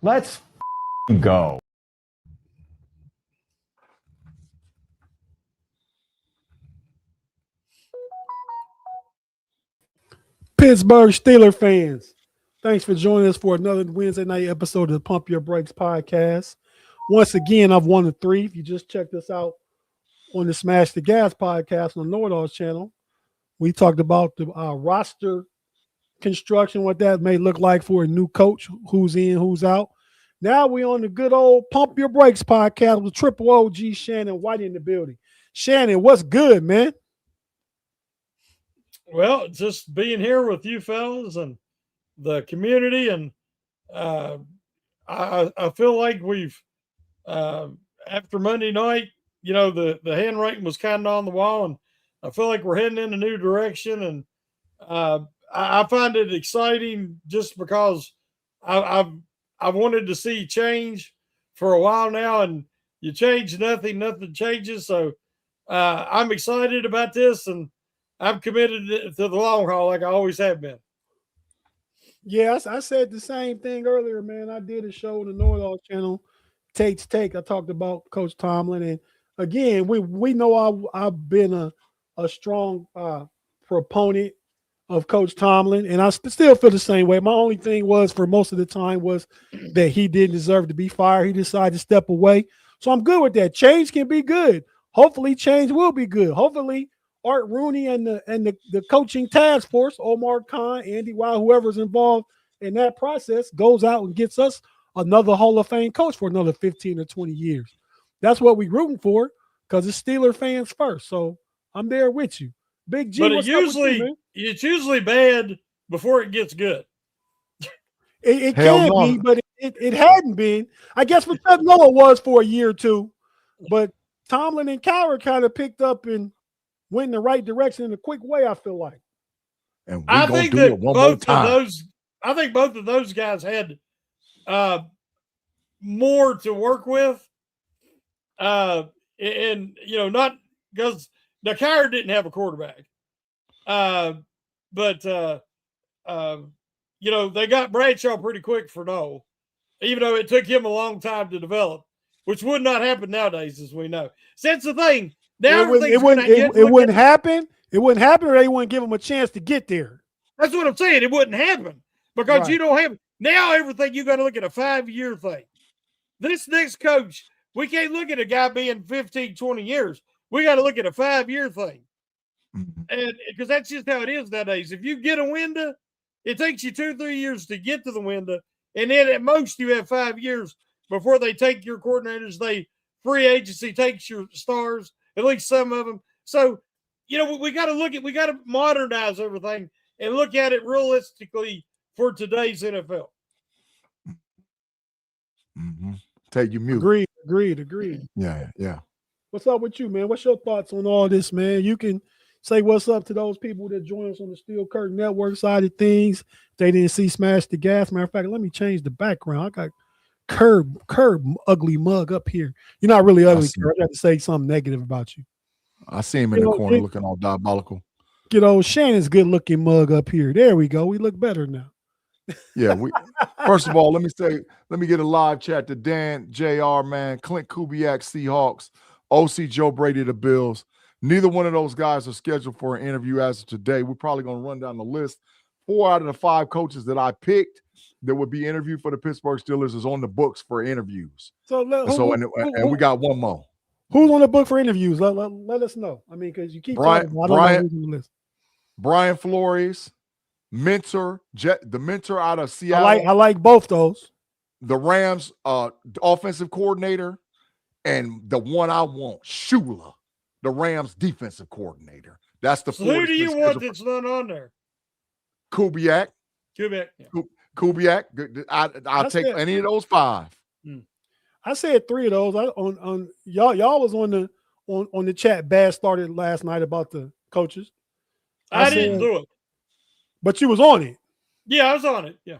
Let's go. Pittsburgh Steelers fans, thanks for joining us for another Wednesday night episode of the Pump Your Brakes podcast. Once again, I've won the 3. If you just checked us out on the Smash the Gas podcast on the Know-It-Alls channel, we talked about the roster construction, what that may look like for a new coach, who's in, who's out. Now we're on the good old Pump Your Brakes podcast with Triple OG Shannon White in the building. Shannon, what's good, man? Well, just being here with you fellas and the community, and I feel like we've after Monday night, you know, the handwriting was kind of on the wall, and I feel like we're heading in a new direction, and I find it exciting just because I've wanted to see change for a while now, and you change nothing changes. So I'm excited about this, and I'm committed to the long haul like I always have been. Yes, I said the same thing earlier, man. I did a show on the Know-It-Alls channel, Tate's Take. I talked about Coach Tomlin, and again, we know I've been a strong proponent of Coach Tomlin, and I still feel the same way. My only thing was, for most of the time, was that he didn't deserve to be fired. He decided to step away, so I'm good with that. Change can be good. Hopefully, change will be good. Hopefully, Art Rooney and the coaching task force, Omar Khan, Andy Wild, whoever's involved in that process, goes out and gets us another Hall of Fame coach for another 15 or 20 years. That's what we're rooting for, because it's Steeler fans first. So I'm there with you. Big G, but it's usually bad before it gets good. It can be, but it hadn't been. I guess for Noah was for a year or two, but Tomlin and Cowher kind of picked up and went in the right direction in a quick way, I feel like. And I think that I think both of those guys had more to work with. And you know, not because the Cowher didn't have a quarterback. But you know, they got Bradshaw pretty quick for Noel, even though it took him a long time to develop, which would not happen nowadays, as we know. So that's the thing. Now it wouldn't happen. It wouldn't happen, or they wouldn't give him a chance to get there. That's what I'm saying. It wouldn't happen because you don't have now everything. You got to look at a 5-year thing. This next coach, we can't look at a guy being 15, 20 years. We got to look at a 5-year thing. And because that's just how it is nowadays. If you get a window, it takes you 2-3 years to get to the window. And then at most you have 5 years before they take your coordinators. They free agency takes your stars, at least some of them. So, you know, we got to modernize everything and look at it realistically for today's NFL. Tate, you mute. Agreed. Yeah. What's up with you, man? What's your thoughts on all this, man? You can say what's up to those people that join us on the Steel Curtain Network side of things. They didn't see Smash the Gas. Matter of fact, let me change the background. I got curb ugly mug up here. You're not really ugly. I got to say something negative about you. I see him in the corner looking all diabolical. Get old Shannon's good looking mug up here. There we go. We look better now. Yeah, first of all, let me get a live chat to Dan, JR, man, Clint Kubiak, Seahawks, OC Joe Brady, the Bills. Neither one of those guys are scheduled for an interview as of today. We're probably going to run down the list. 4 out of the 5 coaches that I picked that would be interviewed for the Pittsburgh Steelers is on the books for interviews. And we got one more. Who's on the book for interviews? Let us know. I mean, because you keep talking. I don't know who's on the list. Brian Flores, the mentor out of Seattle. I like both those. The Rams offensive coordinator, and the one I want, Shula, the Rams defensive coordinator. That's the. So who do you want that's not on there? Kubiak. Yeah. Kubiak. I'll take any of those 5. I said 3 of those. Y'all was on the chat. Bass started last night about the coaches. I didn't do it, but you was on it. Yeah, I was on it. Yeah.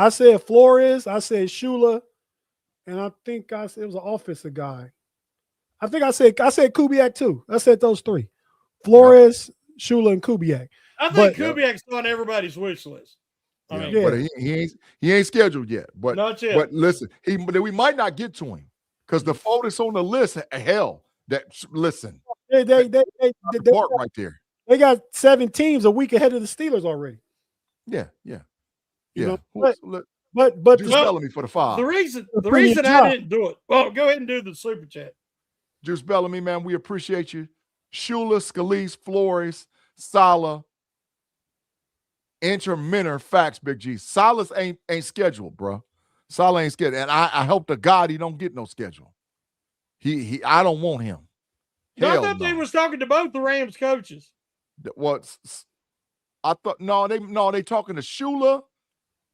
I said Flores. I said Shula, and I think I said it was an offensive guy. I think I said Kubiak too. I said those 3: Flores, Shula, and Kubiak. I think Kubiak's on everybody's wish list. Yeah, but he ain't scheduled yet. But not yet. But listen, we might not get to him because the phone is on the list. Hell, listen. They right there. They got 7 teams a week ahead of the Steelers already. Yeah. You know, but Juice Bellamy for the 5. The reason I didn't do it. Well, go ahead and do the super chat. Juice Bellamy, man, we appreciate you. Shula, Scalise, Flores, Sala, Interminor, facts, Big G. Salas ain't scheduled, bro. Salah ain't scheduled. And I hope to God he don't get no schedule. I don't want him. No, I thought they was talking to both the Rams coaches. What? I thought they talking to Shula,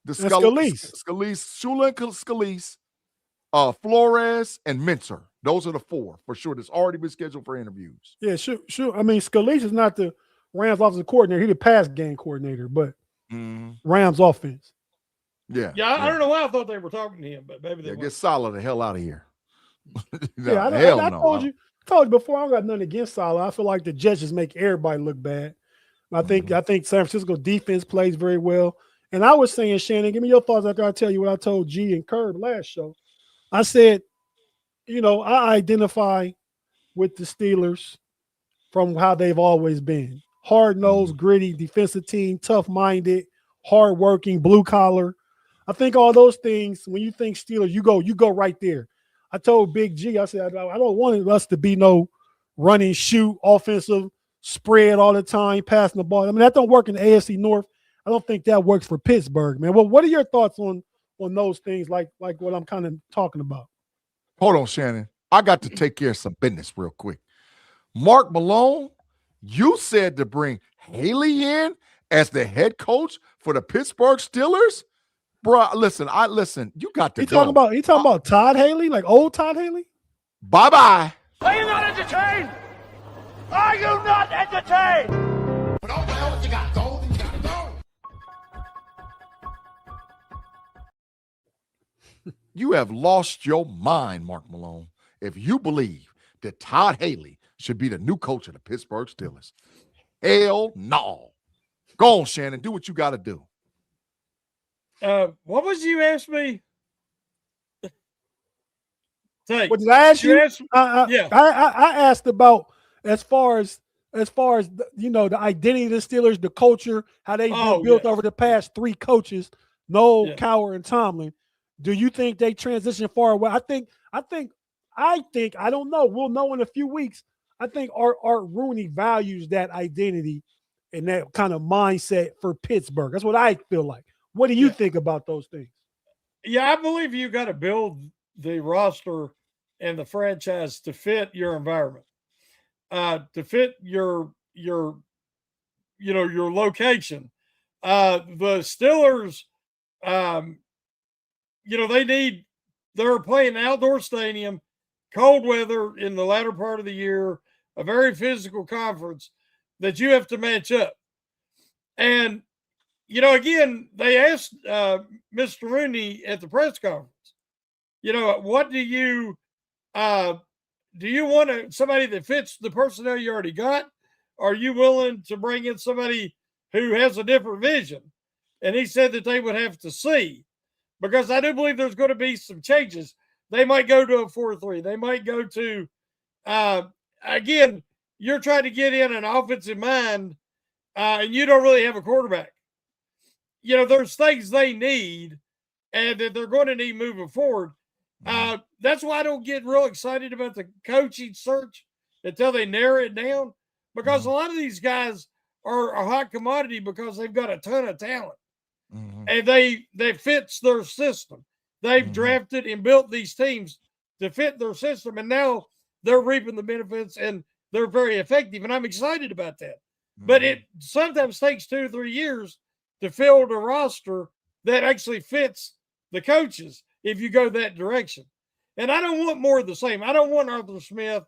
Scalise, Shula and Scalise, Flores and Minter. Those are the 4 for sure. That's already been scheduled for interviews. Yeah, sure. I mean, Scalise is not the Rams offensive coordinator. He's the pass game coordinator, but Rams offense. Yeah. I don't know why I thought they were talking to him, but maybe they get Salah the hell out of here. I told you before. I don't got nothing against Salah. I feel like the Jets just make everybody look bad. I think San Francisco defense plays very well. And I was saying, Shannon, give me your thoughts after I tell you what I told G and Curb last show. I said, I identify with the Steelers from how they've always been. Hard-nosed, gritty, defensive team, tough-minded, hard-working, blue-collar. I think all those things, when you think Steelers, you go right there. I told Big G, I said, I don't want us to be no run and shoot, offensive spread all the time, passing the ball. I mean, that don't work in the AFC North. I don't think that works for Pittsburgh, man. Well, what are your thoughts on those things, like what I'm kind of talking about? Hold on, Shannon. I got to take care of some business real quick. Mark Malone, you said to bring Haley in as the head coach for the Pittsburgh Steelers? Bro, listen, you got to He talking about Todd Haley, like old Todd Haley? Bye-bye. Are you not entertained? Are you not entertained? But oh well, if you got gold, then you gotta go. You have lost your mind, Mark Malone, if you believe that Todd Haley should be the new coach of the Pittsburgh Steelers. Hell no. Go on, Shannon. Do what you got to do. What was you asked me? What did I ask you? I asked about as far as the identity of the Steelers, the culture, how they've been built over the past 3 coaches, Noel, Cowher, and Tomlin. Do you think they transition far away? I think I don't know. We'll know in a few weeks. I think Art Rooney values that identity and that kind of mindset for Pittsburgh. That's what I feel like. What do you think about those things? Yeah, I believe you got to build the roster and the franchise to fit your environment, to fit your location. The Steelers, they're playing an outdoor stadium, cold weather in the latter part of the year, a very physical conference that you have to match up. And again, they asked Mr. Rooney at the press conference, what do you want somebody that fits the personnel you already got? Are you willing to bring in somebody who has a different vision? And he said that they would have to see, because I do believe there's going to be some changes. They might go to a 4-3. They might go to, again, you're trying to get in an offensive mind and you don't really have a quarterback. There's things they need and that they're going to need moving forward. That's why I don't get real excited about the coaching search until they narrow it down, because a lot of these guys are a hot commodity because they've got a ton of talent and they fits their system. They've drafted and built these teams to fit their system, and now they're reaping the benefits and they're very effective. And I'm excited about that. But it sometimes takes 2 or 3 years to fill the roster that actually fits the coaches if you go that direction. And I don't want more of the same. I don't want Arthur Smith.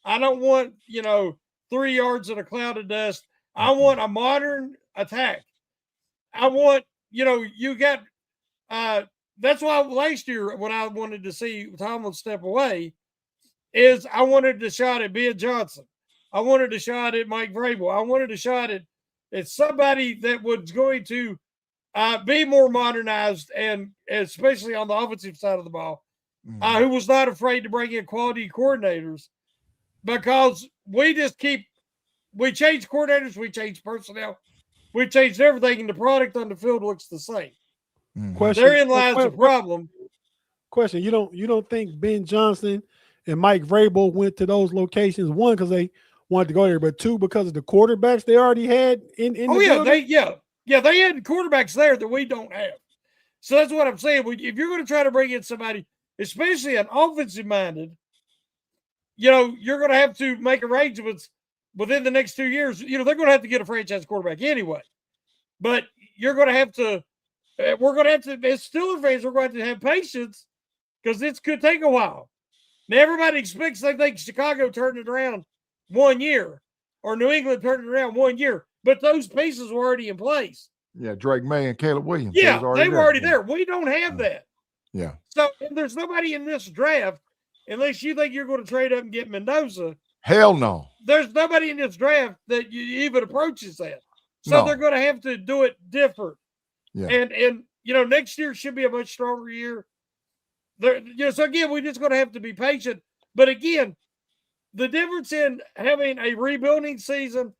I don't want, 3 yards in a cloud of dust. I want a modern attack. I want, you got that's why last year when I wanted to see Tomlin step away is I wanted a shot at Ben Johnson. I wanted a shot at Mike Vrabel. I wanted a shot at somebody that was going to be more modernized, and especially on the offensive side of the ball, who was not afraid to bring in quality coordinators, because we change coordinators, we change personnel, we changed everything, and the product on the field looks the same. Therein lies the problem. Question: You don't think Ben Johnson and Mike Vrabel went to those locations, one, because they wanted to go there, but two, because of the quarterbacks they already had in the building? They had quarterbacks there that we don't have. So that's what I'm saying. If you're going to try to bring in somebody, especially an offensive minded, you're going to have to make arrangements within the next 2 years. They're going to have to get a franchise quarterback anyway. But you're going to have to, we're going to have to, as Steelers fans, we're going to have patience, because this could take a while. Now, everybody expects they think Chicago turned it around 1 year, or New England turned it around 1 year, but those pieces were already in place. Yeah, Drake May and Caleb Williams. Yeah, they were already there. We don't have that. Yeah. So there's nobody in this draft, unless you think you're going to trade up and get Mendoza. Hell no. There's nobody in this draft that even approaches that. So they're going to have to do it different. Yeah. And next year should be a much stronger year. So again, we're just going to have to be patient. But again, the difference in having a rebuilding season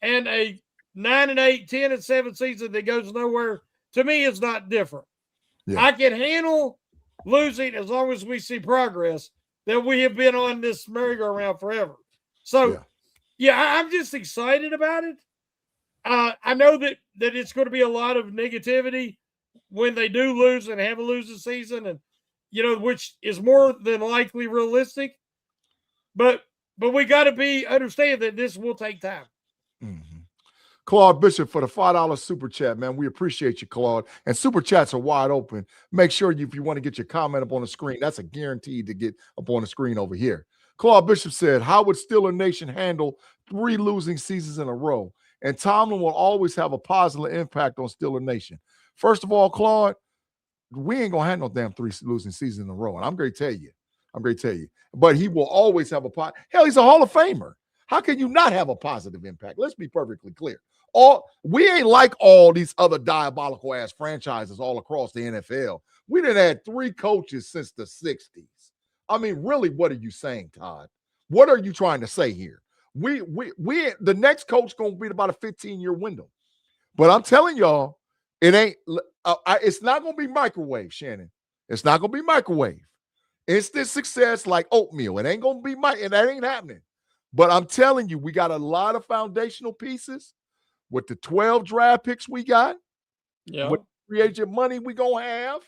and a 9-8, 10-7 season that goes nowhere, to me, is not different. Yeah. I can handle losing as long as we see progress. That we have been on this merry-go-round forever. So, I'm just excited about it. I know that it's going to be a lot of negativity when they do lose and have a losing season, and which is more than likely realistic. But we got to understand that this will take time. Claude Bishop for the $5 super chat, man. We appreciate you, Claude. And super chats are wide open. Make sure if you want to get your comment up on the screen, that's a guarantee to get up on the screen over here. Claude Bishop said, how would Steeler Nation handle 3 losing seasons in a row? And Tomlin will always have a positive impact on Steeler Nation. First of all, Claude, we ain't going to have no damn 3 losing seasons in a row. And I'm going to tell you. But he will always have hell, he's a Hall of Famer. How can you not have a positive impact? Let's be perfectly clear. We ain't like all these other diabolical ass franchises all across the NFL. We done had 3 coaches since the 60s. I mean, really, what are you saying, Todd? What are you trying to say here? We the next coach gonna be about a 15-year window. But I'm telling y'all, it ain't. It's not gonna be microwave, Shannon. It's not gonna be microwave. Instant success like oatmeal. It ain't gonna be and that ain't happening. But I'm telling you, we got a lot of foundational pieces. With the 12 draft picks we got, with free agent money we gonna have,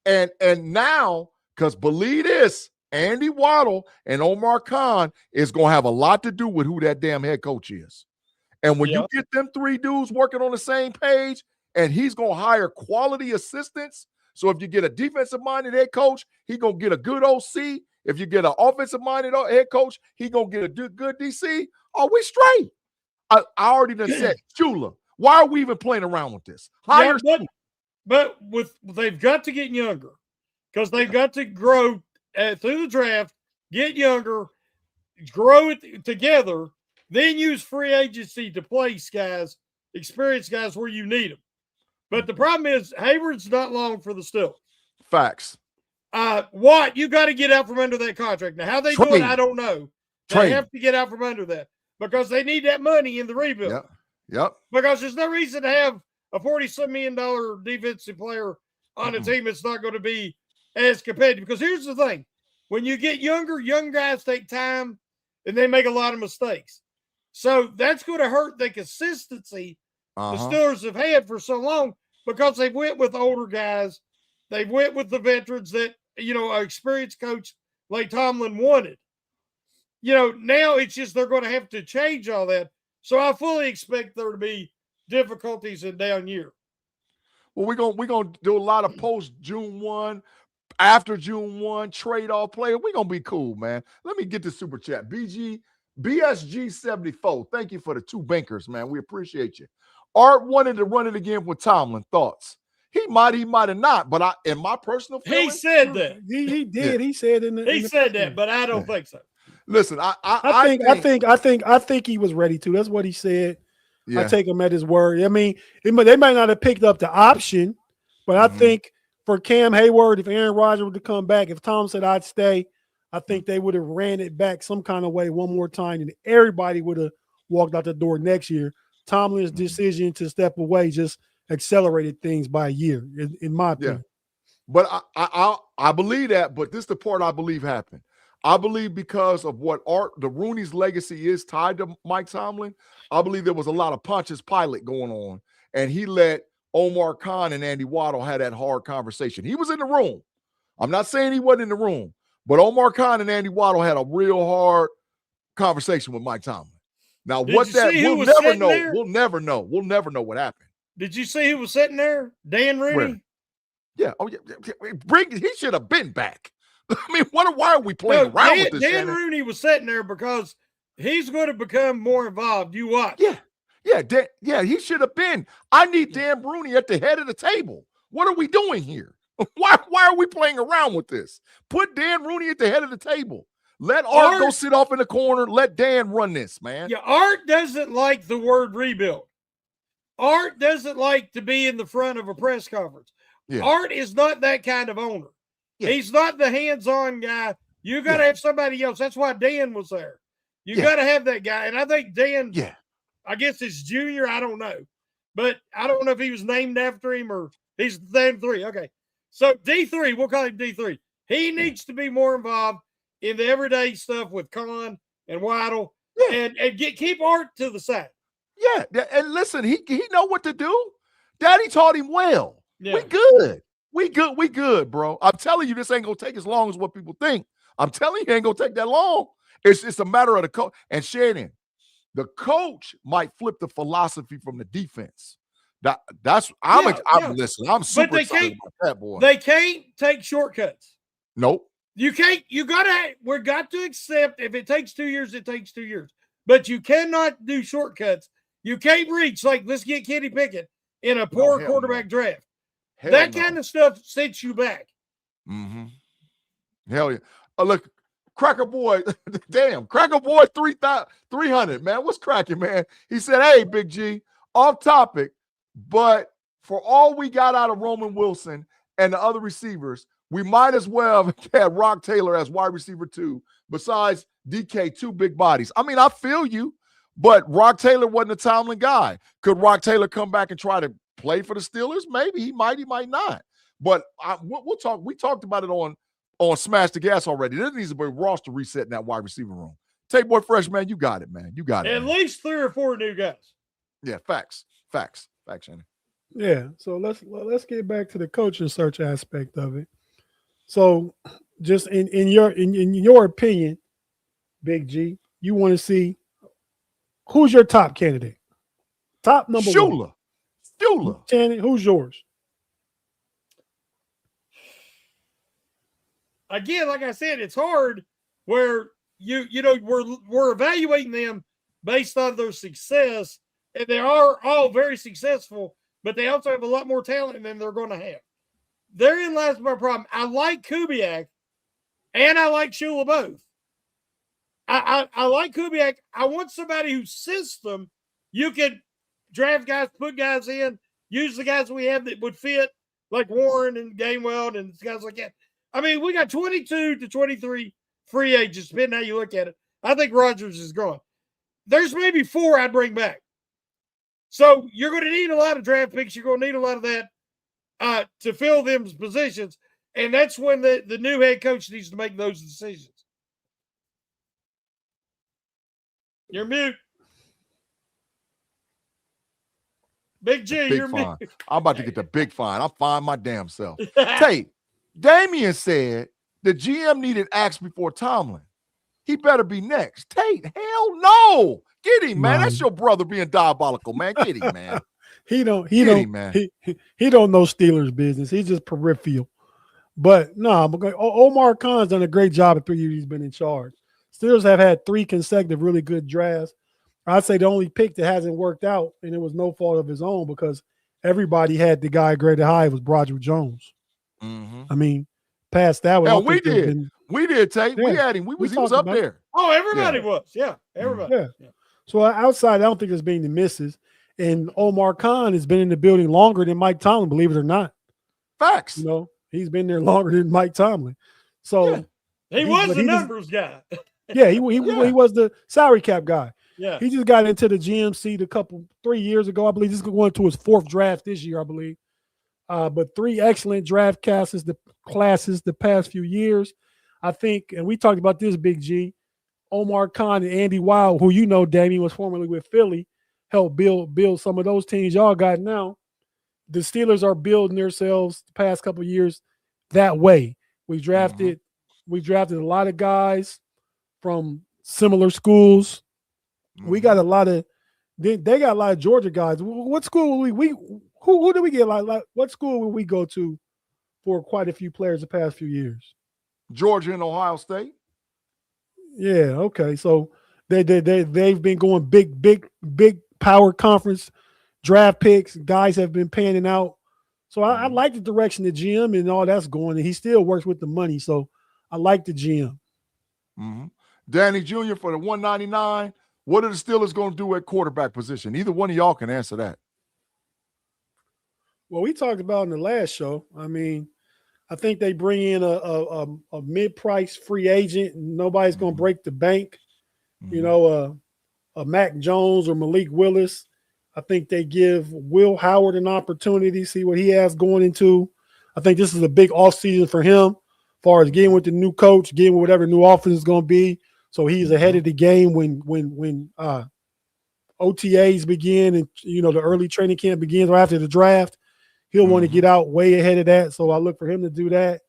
and now, because believe this, Andy Waddle and Omar Khan is gonna have a lot to do with who that damn head coach is. And when you get them 3 dudes working on the same page, and he's gonna hire quality assistants. So if you get a defensive-minded head coach, he gonna get a good OC. If you get an offensive-minded head coach, he gonna get a good DC. Oh, we straight. I already done said, Shula, why are we even playing around with this? But they've got to get younger, because they've got to grow through the draft, get younger, grow it together, then use free agency to place guys, experienced guys where you need them. But the problem is Hayward's not long for the Steelers. Facts. Watt, you got to get out from under that contract. Now, how they do it, I don't know. They have to get out from under that, because they need that money in the rebuild. Yep. Because there's no reason to have a $40-some million defensive player on a team that's not going to be as competitive. Because here's the thing. When you get younger, young guys take time, and they make a lot of mistakes. So that's going to hurt the consistency the Steelers have had for so long, because they went with older guys. They went with the veterans that, an experienced coach like Tomlin wanted. Now it's just they're going to have to change all that. So I fully expect there to be difficulties in down year. Well, we're gonna do a lot of post June 1, after June 1, trade off player. We're gonna be cool, man. Let me get the super chat. BSG74. Thank you for the 2 bankers, man. We appreciate you. Art wanted to run it again with Tomlin. Thoughts? He might have not, but in my personal feeling, he said that. He did. Yeah. He said that, but I don't think so. Listen, I think he was ready to. That's what he said. I take him at his word. I mean, they might not have picked up the option, but I think for Cam Hayward, if Aaron Rodgers were to come back, if Tom said I'd stay, I think they would have ran it back some kind of way one more time, and everybody would have walked out the door next year. Tomlin's decision to step away just accelerated things by a year, in my opinion. But I believe that, but this is the part I believe happened. I believe because of what the Rooney's legacy is tied to Mike Tomlin, I believe there was a lot of Pontius Pilate going on, and he let Omar Khan and Andy Waddle had that hard conversation. He was in the room. I'm not saying he wasn't in the room, but Omar Khan and Andy Waddle had a real hard conversation with Mike Tomlin. Now, we'll never know. There? We'll never know. We'll never know what happened. Did you see who was sitting there? Dan Rooney? Where? Yeah. Oh, yeah. He should have been back. I mean, why are we playing around with this? Dan Rooney was sitting there because he's going to become more involved. You watch. Yeah, he should have been. I need Dan Rooney at the head of the table. What are we doing here? Why are we playing around with this? Put Dan Rooney at the head of the table. Let Art go sit off in the corner. Let Dan run this, man. Yeah, Art doesn't like the word rebuild. Art doesn't like to be in the front of a press conference. Yeah. Art is not that kind of owner. Yeah. He's not the hands-on guy. You got to have somebody else. That's why Dan was there. You got to have that guy. And I think Dan, I guess it's junior. I don't know. But I don't know if he was named after him or he's named 3. Okay. So D3, we'll call him D3. He needs to be more involved in the everyday stuff with Khan and Waddle and keep Art to the side. Yeah. And listen, he know what to do. Daddy taught him well. Yeah. We good, bro. I'm telling you, this ain't going to take as long as what people think. I'm telling you, it ain't going to take that long. It's a matter of the coach. And Shannon, the coach might flip the philosophy from the defense. Listen, I'm super excited about that, boy. They can't take shortcuts. Nope. You can't. We got to accept if it takes 2 years, it takes 2 years. But you cannot do shortcuts. You can't reach like let's get Kenny Pickett in a poor quarterback draft. That kind of stuff sets you back. Mm-hmm. Hell yeah. Look, Cracker Boy, damn, Cracker Boy 300, man. What's cracking, man? He said, hey, Big G, off topic, but for all we got out of Roman Wilson and the other receivers, we might as well have had Rock Taylor as wide receiver 2, besides DK, 2 big bodies. I mean, I feel you, but Rock Taylor wasn't a Tomlin guy. Could Rock Taylor come back and try to play for the Steelers? Maybe he might not. But we'll talk. We talked about it on Smash the Gas already. There needs to be a roster reset in that wide receiver room. Tate Boy Fresh, man, you got it, man. You got it. At least 3 or 4 new guys. Yeah, facts, Shannon. Yeah. So let's get back to the coaching search aspect of it. So, just in your opinion, Big G, you want to see who's your top candidate? Top number Shula. 1. Shannon, who's yours? Again, like I said, it's hard where we're evaluating them based on their success, and they are all very successful, but they also have a lot more talent than they're going to have. Therein lies my problem. I like Kubiak, and I like Shula both. I like Kubiak. I want somebody whose system you can draft guys, put guys in, use the guys we have that would fit, like Warren and Gainwell and guys like that. I mean, we got 22 to 23 free agents, depending how you look at it. I think Rodgers is gone. There's maybe 4 I'd bring back. So you're going to need a lot of draft picks. You're going to need a lot of that to fill them positions. And that's when the new head coach needs to make those decisions. You're mute. Big G, you're fine. mute. I'm about to get the big fine. I'll find my damn self. Tate, Damian said the GM needed Axe before Tomlin. He better be next. Tate, hell no. Get him, man. That's your brother being diabolical, man. Get him, man. He don't know Steelers business. He's just peripheral. But no, Omar Khan's done a great job in 3 years he's been in charge. Steelers have had 3 consecutive really good drafts. I'd say the only pick that hasn't worked out, and it was no fault of his own because everybody had the guy graded high, was Broderick Jones. Mm-hmm. I mean, past that one. Hell, we did, Tate. Yeah, we had him. He was up there. Oh, everybody was. Yeah, everybody. Yeah. So outside, I don't think there's been the misses. And Omar Khan has been in the building longer than Mike Tomlin, believe it or not. Facts. You know, he's been there longer than Mike Tomlin. So he was the numbers guy. Yeah, he was the salary cap guy. Yeah. He just got into the GM seat 3 years ago. I believe this is going to his 4th draft this year, I believe. But 3 excellent draft classes the past few years. I think, and we talked about this, Big G, Omar Khan and Andy Weil, who you know, Damien, was formerly with Philly, helped build some of those teams y'all got now. The Steelers are building themselves the past couple of years that way. We drafted a lot of guys from similar schools. We got a lot of they got a lot of Georgia guys. What school who did we get like what school will we go to for quite a few players the past few years? Georgia and Ohio State. Yeah, okay. So they've been going big power conference draft picks. Guys have been panning out. So I like the direction the GM and all that's going, and he still works with the money. So I like the GM. Mm-hmm. Danny Jr. for the 199. What are the Steelers going to do at quarterback position? Either one of y'all can answer that. Well, we talked about in the last show. I mean, I think they bring in a mid-price free agent. Nobody's going to break the bank. You know, a Mac Jones or Malik Willis. I think they give Will Howard an opportunity, see what he has going into. I think this is a big offseason for him as far as getting with the new coach, getting with whatever new offense is going to be. So he's ahead of the game when OTAs begin and, you know, the early training camp begins or after the draft. He'll want to get out way ahead of that. So I look for him to do that.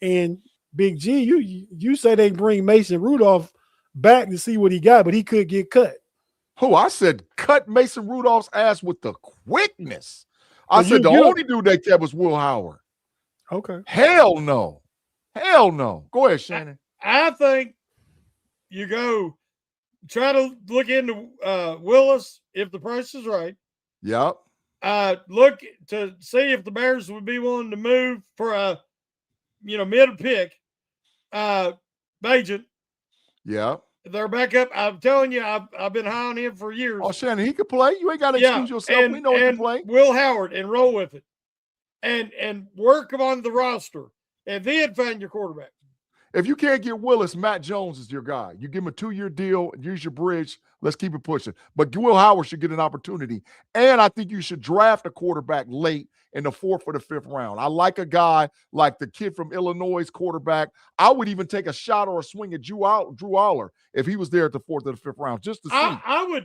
And Big G, you say they bring Mason Rudolph back to see what he got, but he could get cut. Who? I said cut Mason Rudolph's ass with the quickness. I said the only dude they kept was Will Howard. Okay. Hell no. Hell no. Go ahead, Shannon. I think you go try to look into Willis if the price is right. Yep. Look to see if the Bears would be willing to move for a, mid pick agent. Yeah. They're back up. I'm telling you, I've been high on him for years. Oh, Shannon, he could play. You ain't got to excuse yourself. We know he can play. Will Howard and roll with it, and work him on the roster, and then find your quarterback. If you can't get Willis, Matt Jones is your guy. You give him a 2-year deal, use your bridge. Let's keep it pushing. But Will Howard should get an opportunity. And I think you should draft a quarterback late in the 4th or the 5th round. I like a guy like the kid from Illinois' quarterback. I would even take a shot or a swing at Drew Aller if he was there at the 4th or the 5th round, just to see. I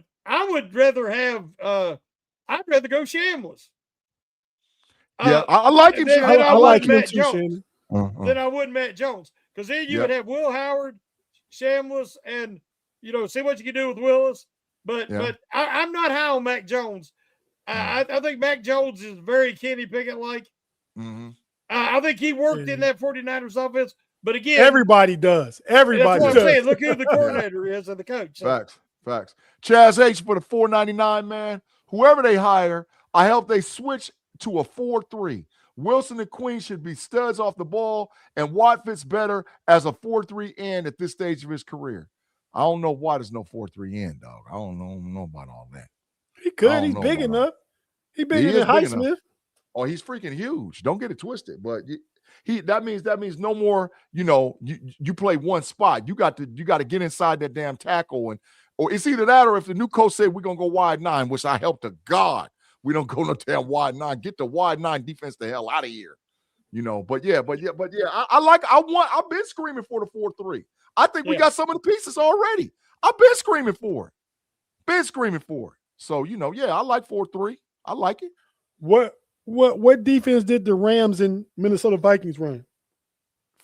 would rather have I'd rather go Shamless. Yeah, I like him. I like him too, Shannon. Then I wouldn't Matt Jones. Because then you would have Will Howard, Shamless, and, see what you can do with Willis. But I'm not high on Mac Jones. I think Mac Jones is very Kenny Pickett-like. I think he worked in that 49ers offense. But again, everybody does. Everybody that's what does. I'm saying. Look who the coordinator is and the coach. Facts. Chaz H for the 499, man. Whoever they hire, I hope they switch to a 4-3. Wilson and Queen should be studs off the ball, and Watt fits better as a 4-3 end at this stage of his career. I don't know why there's no 4-3 end, dog. I don't know about all that. He could. He's big enough. He's bigger than Highsmith. Oh, he's freaking huge. Don't get it twisted. But that means no more. You play one spot. You got to get inside that damn tackle, or it's either that or if the new coach said we're gonna go wide 9, which I help to God. We don't go no damn wide 9. Get the wide 9 defense the hell out of here. But yeah. I've been screaming for the 4-3. I think we got some of the pieces already. I've been screaming for it. So, I like 4-3. I like it. What defense did the Rams and Minnesota Vikings run?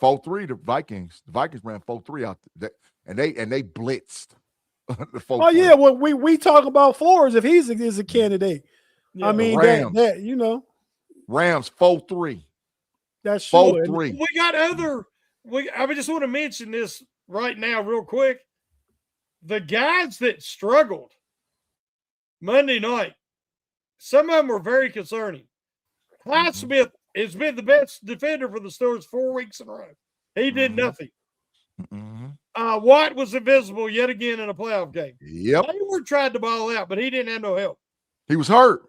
4-3, the Vikings. The Vikings ran 4-3 out there, and they blitzed. The 4-3. Oh yeah, well we talk about Flores if he's a candidate. Yeah, I mean Rams. Rams 4-3. That's sure. 4-3. We got I just want to mention this right now real quick. The guys that struggled Monday night, some of them were very concerning. Highsmith has been the best defender for the Steelers 4 weeks in a row. He did nothing. Watt was invisible yet again in a playoff game. Yep. Hayward tried to ball out, but he didn't have no help. He was hurt.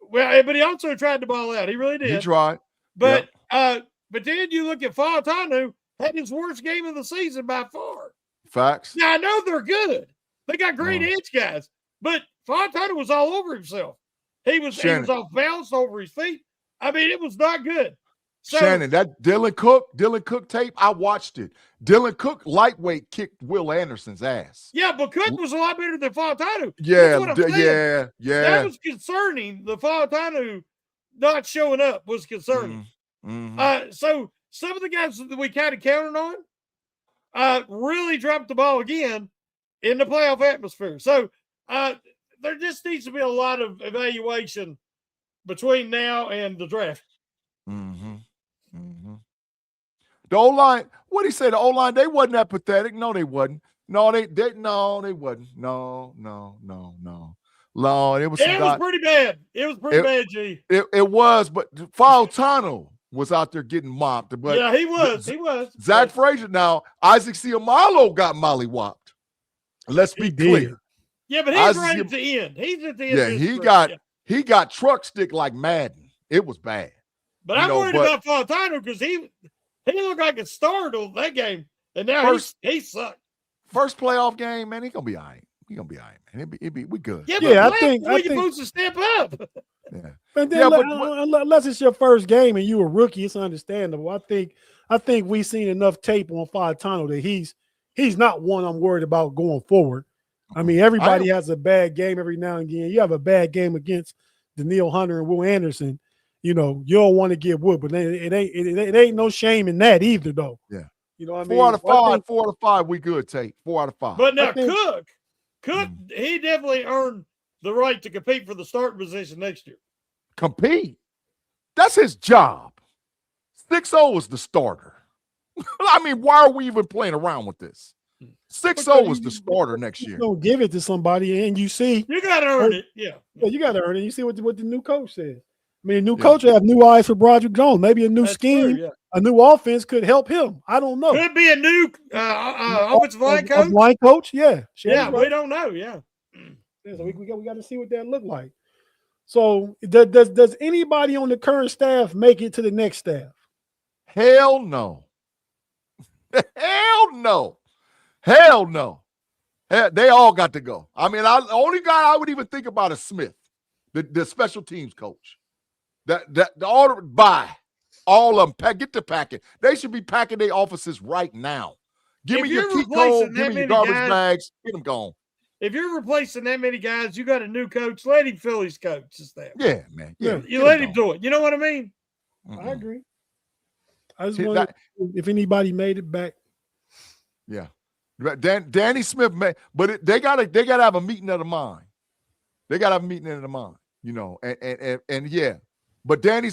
Well, but he also tried to ball out. He really did. He tried. But but then you look at Fautanu, had his worst game of the season by far. Facts. Now, I know they're good. They got great edge guys, but Fautanu was all over himself. He was off balance over his feet. I mean, it was not good. So, Shannon, that Dylan Cook tape, I watched it. Dylan Cook lightweight kicked Will Anderson's ass. Yeah, but Cook was a lot better than Fautanu. Yeah, yeah. That was concerning. The Fautanu not showing up was concerning. Mm-hmm. So some of the guys that we kind of counted on really dropped the ball again in the playoff atmosphere. So there just needs to be a lot of evaluation between now and the draft. Mm-hmm. Mm-hmm. The O-line, what he said, the O-line, they wasn't that pathetic. No, they wasn't. No, they wasn't. No. It was pretty bad. It was pretty bad, G. It was, but Fautanu was out there getting mopped. But yeah, he was. Zach Frazier. Now, Isaac Siamalo got mollywopped. Let's be clear. Yeah, but he's right at the end. He's at the end. Yeah, he got truck stick like Madden. It was bad. But I'm worried about Fautanu because he looked like a star on that game, and now he sucked. First playoff game, man, he gonna be all right. Man. We good. Yeah, I think you're supposed to step up. Yeah, but then unless it's your first game and you a rookie, it's understandable. I think we've seen enough tape on Fautanu that he's not one I'm worried about going forward. I mean, everybody has a bad game every now and again. You have a bad game against Daniil Hunter and Will Anderson. You know, you don't want to get wood, but it ain't no shame in that either, though. Yeah. You know what I mean? 4 out of 5, we good, Tate. 4 out of 5. But now Cook, he definitely earned the right to compete for the starting position next year. Compete? That's his job. 6-0 is the starter. I mean, why are we even playing around with this? 6-0 is the starter next year. Don't give it to somebody, and you see. You got to earn it, yeah. You got to earn it. You see what the new coach says. I mean, a new coach will have new eyes for Broderick Jones. Maybe a new scheme, a new offense could help him. I don't know. Could be a new offensive line coach. Line coach, yeah. We don't know, yeah. So we got to see what that look like. So does anybody on the current staff make it to the next staff? Hell no. Hell no. Hell no. They all got to go. I mean, the only guy I would even think about is Smith, the special teams coach. The order by all of them. Get the packet. They should be packing their offices right now. Give me your key code. Give me your garbage bags. Get them gone. If you're replacing that many guys, you got a new coach. Let him fill his coach's staff. Yeah, man. Yeah, you let him do it. You know what I mean? Mm-hmm. I agree. I just wonder if anybody made it back. Yeah, Danny Smith but they gotta have a meeting of the mind. They gotta have a meeting of the mind. You know, and yeah. But Danny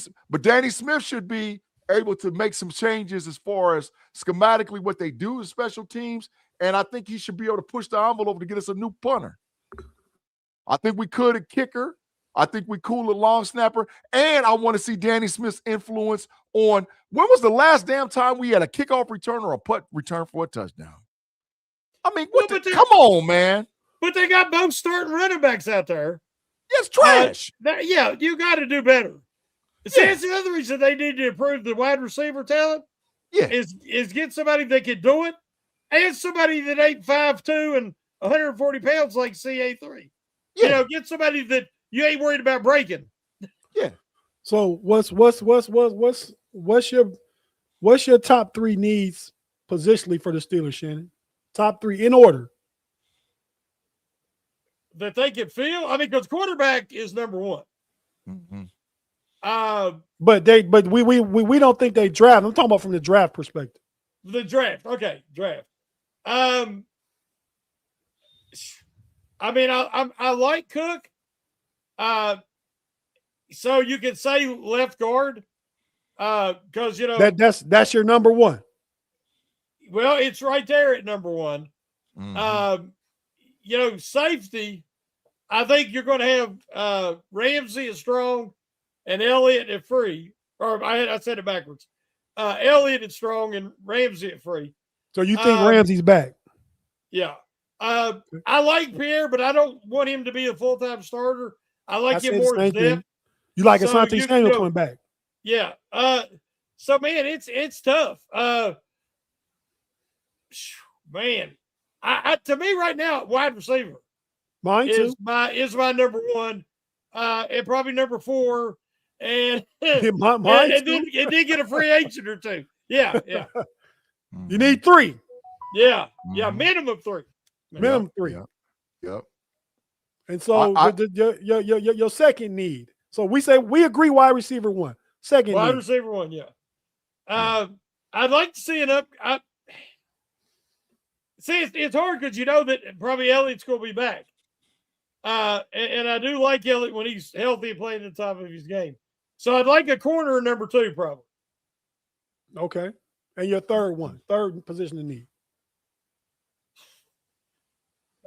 Smith should be able to make some changes as far as schematically what they do as special teams. And I think he should be able to push the envelope to get us a new punter. I think we could a kicker. I think we cool a long snapper. And I want to see Danny Smith's influence on when was the last damn time we had a kickoff return or a punt return for a touchdown? I mean, come on, man. But they got both starting running backs out there. It's trash. You got to do better. See, that's the other reason they need to improve the wide receiver talent. Yeah, is get somebody that can do it, and somebody that ain't 5'2" and 140 pounds like CA3. Yeah. You know, get somebody that you ain't worried about breaking. Yeah. So what's your top 3 needs positionally for the Steelers, Shannon? Top 3 in order that they can fill. I mean, because quarterback is number 1. Mm-hmm. But we don't think they draft. I'm talking about from the draft perspective. The draft, okay, draft. I mean, I like Cook. So you can say left guard, because you know that's your number 1. Well, it's right there at number 1. Mm-hmm. You know, safety. I think you're going to have Ramsey is strong. And Elliott at free, or I said it backwards. Elliott at strong and Ramsey at free. So you think Ramsey's back? Yeah. I like Pierre, but I don't want him to be a full-time starter. I like I him said the more same depth. thing. You like So Asante you Samuel know- coming back? Yeah. So man, it's tough. Man, I to me right now, wide receiver Mine too. is my number one, and probably number 4, and Mine and too. then get a free agent or two. Yeah, yeah, You need 3. yeah, Mhm. minimum 3. Minimum 3. Yep. And so your second need. So we agree wide receiver 1. Second Wide need. receiver 1, yeah. I'd like to see see it's hard because you know that probably Elliott's going to be back. And I do like Elliott when he's healthy and playing at the top of his game. So I'd like a corner number 2, probably. Okay. And your third position in need.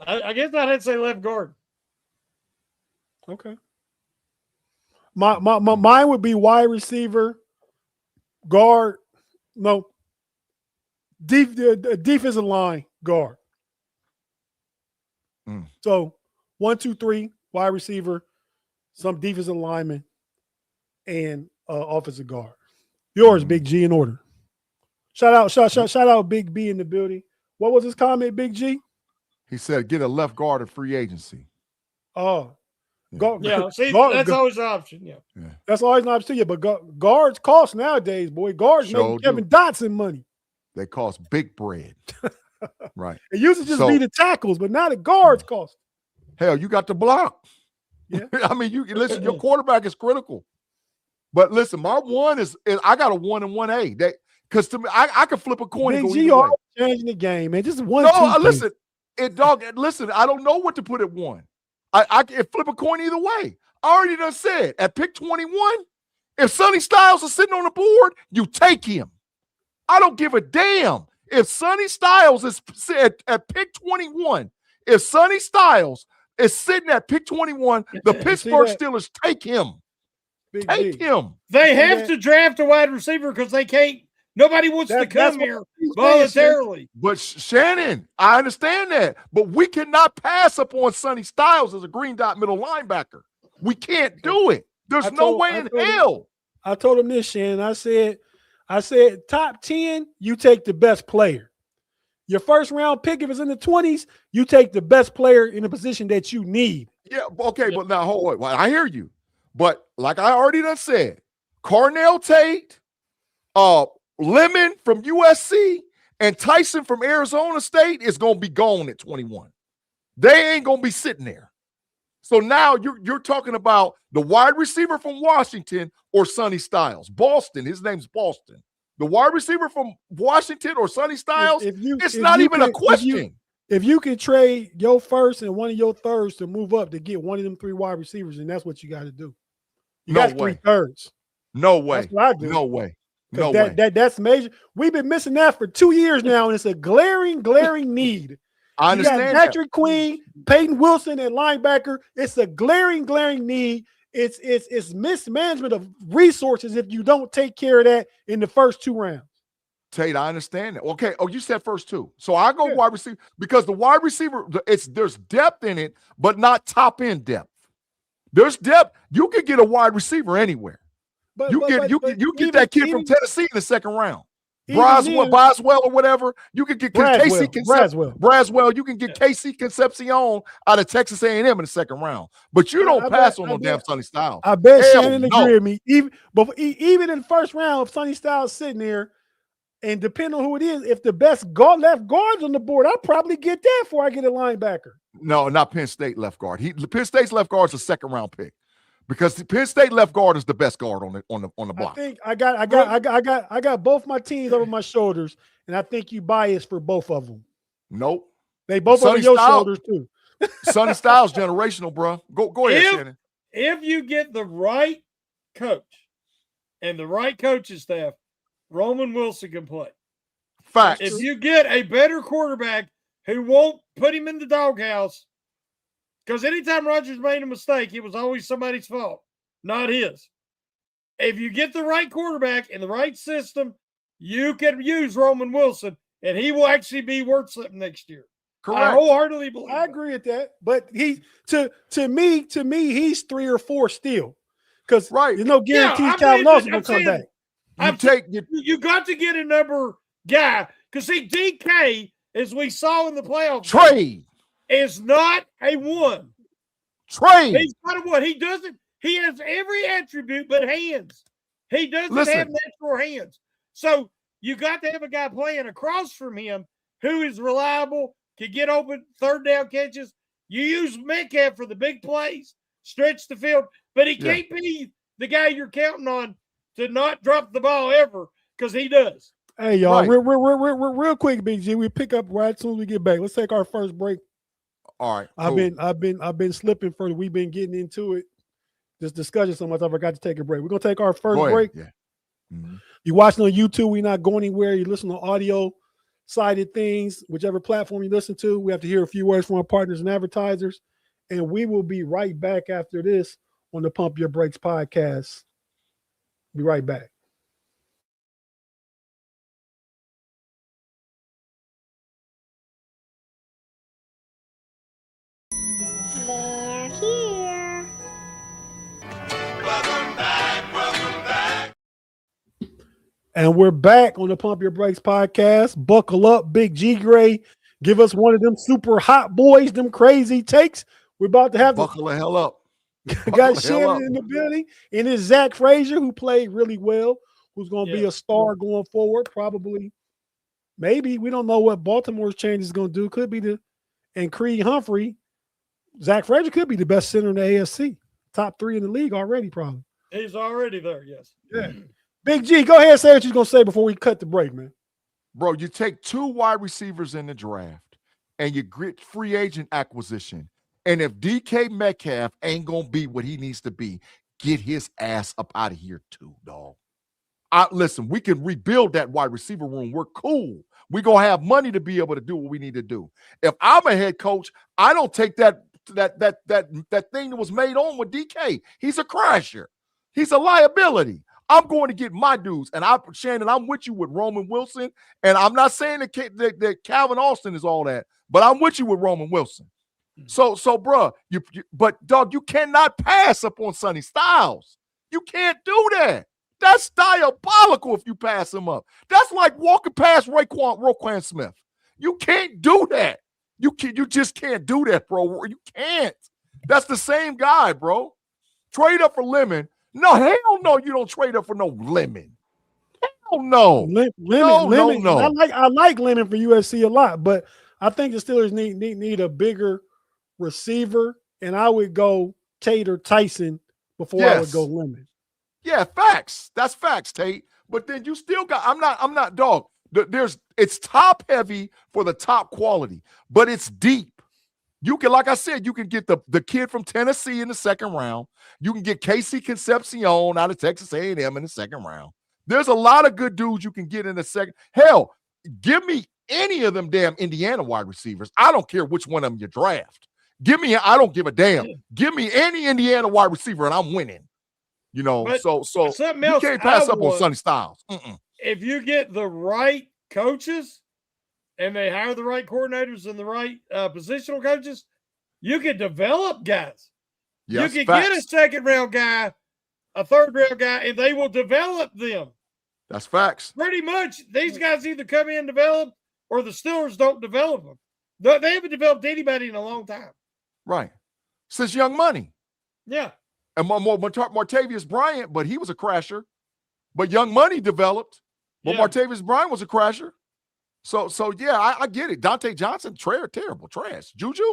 I guess I'd have to say left guard. Okay. Mine would be wide receiver, guard, no, defensive line, guard. So 1, 2, 3, wide receiver, some defensive lineman, and offensive guard. Yours, Big G, in order. Shout out Big B in the building. What was his comment, Big G? He said, "Get a left guard in free agency." Oh, See, that's always an option. Yeah, that's always an option to you. But guards cost nowadays, boy. Guards make Kevin Dotson money. They cost big bread. Right. It used to just be the tackles, but now the guards cost. Hell, you got to block. Yeah. I mean, you listen, your quarterback is critical. But listen, my 1 is I got a 1 and 1A. That because to me, I can flip a coin and go either way. Changing the game, man. Just one. No, listen, listen, I don't know what to put at 1. I can flip a coin either way. I already done said at pick 21, if Sonny Styles is sitting on the board, you take him. I don't give a damn. If Sonny Styles is at pick 21, if Sonny Styles is sitting at pick 21, the Pittsburgh Steelers take him. Take him. They have to draft a wide receiver because they can't. Nobody wants to come here voluntarily. But Shannon, I understand that. But we cannot pass up on Sonny Styles as a green dot middle linebacker. We can't do it. There's no way in hell. I told him this, Shannon. I said top 10, you take the best player. Your first round pick, if it's in the 20s, you take the best player in the position that you need. Yeah, okay, but now hold on. Well, I hear you. But like I already done said, Cornell Tate, Lemon from USC, and Tyson from Arizona State is going to be gone at 21. They ain't going to be sitting there. So now you're talking about the wide receiver from Washington or Sonny Styles. Boston, his name's Boston. The wide receiver from Washington or Sonny Styles, it's not even a question. If you can trade your first and one of your thirds to move up to get one of them 3 wide receivers, and that's what you got to do. You got 3 thirds. No way. That's what I do. No way. No way. That's major. We've been missing that for 2 years now, and it's a glaring need. I understand. You got Patrick Queen, Peyton Wilson at linebacker. It's a glaring need. It's mismanagement of resources if you don't take care of that in the first 2 rounds. Tate, I understand that. Okay. Oh, you said first 2. So I go wide receiver because the wide receiver, there's depth in it, but not top end depth. There's depth. You can get a wide receiver anywhere. You get that kid from Tennessee in the second round. Boswell or whatever. You can get Casey Braswell. You can get Casey Concepcion out of Texas A&M in the second round. But you don't pass on no damn Sonny Styles. I bet Shannon agree with me. Even in the first round, if Sonny Styles sitting there, and depending on who it is, if the best left guard's on the board, I'll probably get that before I get a linebacker. No, not Penn State left guard. Penn State's left guard is a second round pick. Because the Penn State left guard is the best guard on the block. I think I got both my teams over my shoulders, and I think you biased for both of them. Nope. They both over your shoulders too. Sonny Styles generational, bro. Go ahead, Shannon. If you get the right coach and the right coaching staff, Roman Wilson can play. Facts. If you get a better quarterback who won't put him in the doghouse, because anytime Rodgers made a mistake, it was always somebody's fault, not his. If you get the right quarterback in the right system, you can use Roman Wilson, and he will actually be worth something next year. Correct. I wholeheartedly believe. I agree with that. But he to me, he's 3 or 4 still. Because there's no guarantees Calvin Austin will come back. You got to get a number guy. Because see, DK, as we saw in the playoffs, trade is not a 1. Trade. He's not a 1. He doesn't. He has every attribute but hands. He doesn't have natural hands. So you got to have a guy playing across from him who is reliable, can get open, third down catches. You use Metcalf for the big plays, stretch the field, but he can't be the guy you're counting on to not drop the ball ever, because he does. Hey, y'all, real quick, Big G. We pick up right as soon as we get back. Let's take our first break. All right. Cool. I've been slipping for. We've been getting into it. This discussion so much I forgot to take a break. We're gonna take our first break. Yeah. Mm-hmm. You're watching on YouTube. We're not going anywhere. You listen to audio sided things, whichever platform you listen to. We have to hear a few words from our partners and advertisers, and we will be right back after this on the Pump Your Brakes podcast. Be right back. They're here. Welcome back. And we're back on the Pump Your Brakes podcast. Buckle up, Big G Gray. Give us one of them super hot boys, them crazy takes. We're about to have buckle the hell up. Got Shannon in the building, and it's Zach Frazier, who played really well, who's going to be a star going forward. Probably, maybe. We don't know what Baltimore's change is going to do. Could be and Creed Humphrey. Zach Frazier could be the best center in the AFC. Top 3 in the league already, probably. He's already there, yes. Yeah. Big G, go ahead and say what you're going to say before we cut the break, man. Bro, you take 2 wide receivers in the draft, and you get free agent acquisition. And if DK Metcalf ain't going to be what he needs to be, get his ass up out of here too, dog. Listen, we can rebuild that wide receiver room. We're cool. We're going to have money to be able to do what we need to do. If I'm a head coach, I don't take that thing that was made on with DK. He's a crasher. He's a liability. I'm going to get my dudes. And Shannon, I'm with you with Roman Wilson. And I'm not saying that Calvin Austin is all that, but I'm with you with Roman Wilson. So, bro, but dog, you cannot pass up on Sonny Styles. You can't do that. That's diabolical if you pass him up. That's like walking past Roquan Smith. You can't do that. You just can't do that, bro. You can't. That's the same guy, bro. Trade up for Lemon. No, hell no, you don't trade up for no Lemon. Hell no. Lemon. No. I like Lemon for USC a lot, but I think the Steelers need a bigger receiver, and I would go Tate or Tyson before I would go Lemon. Yeah, facts. That's facts, Tate. But then you still got, I'm not dog. It's top heavy for the top quality, but it's deep. You can, like I said, you can get the kid from Tennessee in the second round. You can get Casey Concepcion out of Texas A&M in the second round. There's a lot of good dudes you can get in the second. Hell, give me any of them damn Indiana wide receivers. I don't care which one of them you draft. I don't give a damn. Give me any Indiana wide receiver and I'm winning. You know, but so something you else can't pass up on Sonny Styles. If you get the right coaches and they hire the right coordinators and the right positional coaches, you can develop guys. Yes, you can get a second-round guy, a third-round guy, and they will develop them. That's facts. Pretty much, these guys either come in and develop or the Steelers don't develop them. They haven't developed anybody in a long time. Right. Since Young Money. Yeah. And Martavius Bryant, but he was a crasher. But Young Money developed. But Martavius Bryant was a crasher. So yeah, I get it. Dante Johnson, terrible, trash. Juju,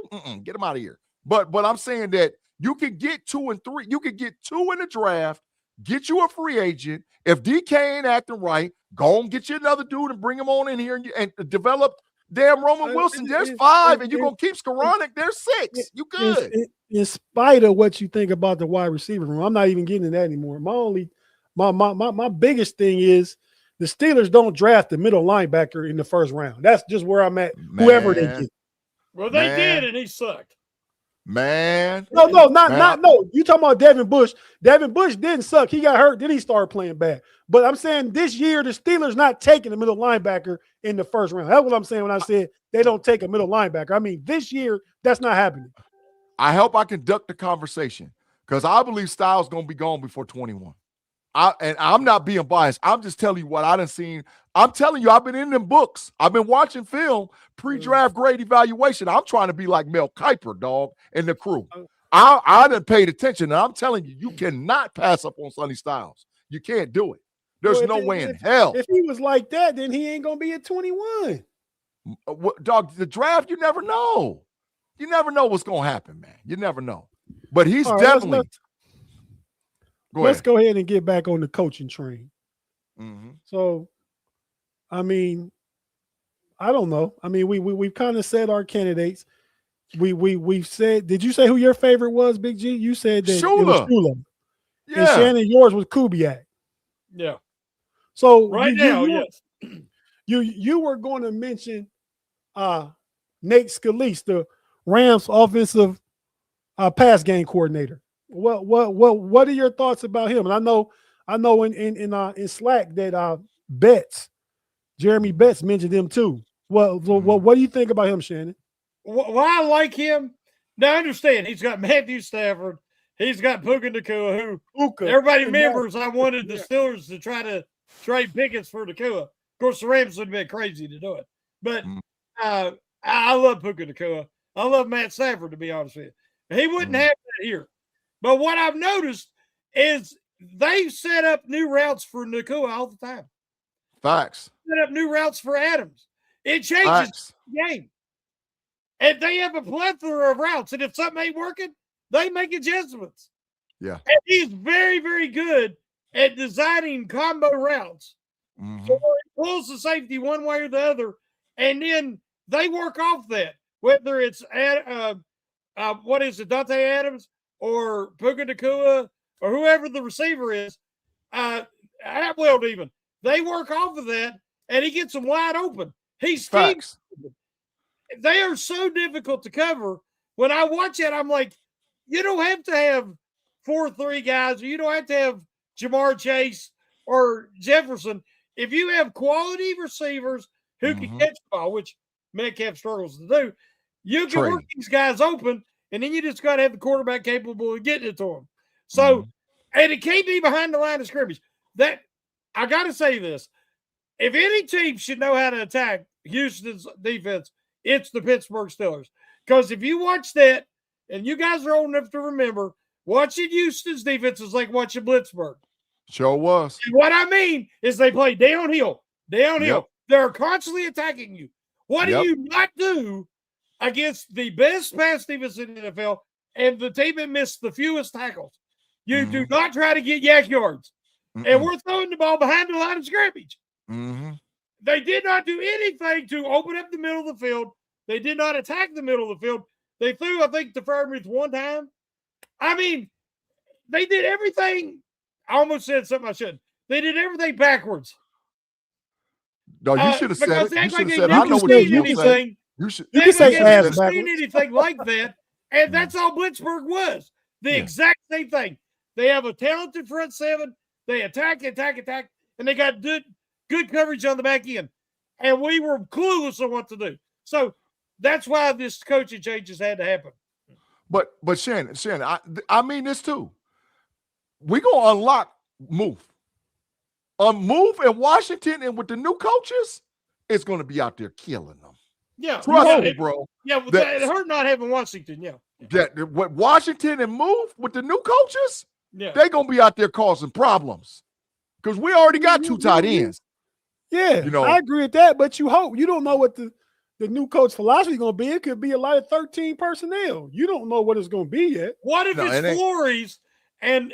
get him out of here. But I'm saying that you can get 2 and 3. You can get 2 in the draft, get you a free agent. If DK ain't acting right, go and get you another dude and bring him on in here and develop damn Roman Wilson. There's 5, and you're going to keep Skoranek. There's 6. You good. In spite of what you think about the wide receiver room, I'm not even getting to that anymore. My biggest thing is the Steelers don't draft the middle linebacker in the first round. That's just where I'm at, whoever they get. Well, they did, and he sucked. Man. No. You talking about Devin Bush. Devin Bush didn't suck. He got hurt. Then he started playing bad. But I'm saying this year, the Steelers not taking a middle linebacker in the first round. That's what I'm saying when I said they don't take a middle linebacker. I mean, this year, that's not happening. I hope I conduct the conversation because I believe Styles going to be gone before 21. I'm not being biased. I'm just telling you what I done seen. I'm telling you, I've been in them books. I've been watching film, pre-draft grade evaluation. I'm trying to be like Mel Kiper, dog, and the crew. I done paid attention, and I'm telling you, you cannot pass up on Sonny Styles. You can't do it. There's no way in hell. If he was like that, then he ain't going to be at 21. Dog, the draft, you never know. You never know what's going to happen, man. You never know. But he's definitely – Let's go ahead and get back on the coaching train. Mm-hmm. So, I mean, I don't know. I mean, we've kind of said our candidates. We've said. Did you say who your favorite was, Big G? You said that Shula. It was Shula. Yeah. And Shannon, yours was Kubiak. Yeah. So yes. You were going to mention Nate Scalise, the Rams offensive pass game coordinator. What are your thoughts about him? And I know in Slack that Jeremy Betts mentioned him too. What do you think about him, Shannon? Why I like him? Now I understand he's got Matthew Stafford, he's got Puka Nacua, who everybody remembers I wanted the Steelers to try to trade Pickens for Nacua. Of course, the Rams would have been crazy to do it. But I love Puka Nacua. I love Matt Stafford, to be honest with you. He wouldn't have that here. But what I've noticed is they've set up new routes for Nacua all the time. Facts. Set up new routes for Adams. It changes the game. And they have a plethora of routes. And if something ain't working, they make adjustments. Yeah. And he's very, very good at designing combo routes. Mm-hmm. So he pulls the safety one way or the other, and then they work off that. Whether it's Dante Adams or Puka Nacua or whoever the receiver is, Atwell even. They work off of that, and he gets them wide open. He's Facts. They are so difficult to cover. When I watch it, I'm like, you don't have to have 4-3 guys, or you don't have to have Jamar Chase or Jefferson. If you have quality receivers who can catch the ball, which Metcalf struggles to do, you can work these guys open, and then you just got to have the quarterback capable of getting it to them. So, and it can't be behind the line of scrimmage. That I got to say this. If any team should know how to attack Houston's defense, it's the Pittsburgh Steelers. Because if you watch that, and you guys are old enough to remember, watching Houston's defense is like watching Blitzburg. Sure was. And what I mean is they play downhill. Yep. They're constantly attacking you. What do you not do against the best pass defense in the NFL and the team that missed the fewest tackles? You do not try to get yak yards. And we're throwing the ball behind the line of scrimmage. They did not do anything to open up the middle of the field. They did not attack the middle of the field. They threw, I think, to Freiermuth one time. I mean, they did everything. I almost said something I shouldn't. They did everything backwards. No, you should have said it. You should have said, I know what you're going to say. You can say ass backwards. Seen anything like that, and that's all Blitzburg was. The exact same thing. They have a talented front seven. They attack, and they got good coverage on the back end. And we were clueless on what to do. So that's why this coaching changes had to happen. But Shannon, I mean this too. We're gonna unlock Move. Move in Washington, and with the new coaches, it's gonna be out there killing them. Yeah, trust me, bro. Yeah, it hurt not having Washington. Yeah, that what Washington and Move with the new coaches, they're gonna be out there causing problems because we already got two tight ends. Yeah, I agree with that. But you don't know what the new coach philosophy is going to be. It could be a lot of 13 personnel. You don't know what it's going to be yet. What if it's Flores and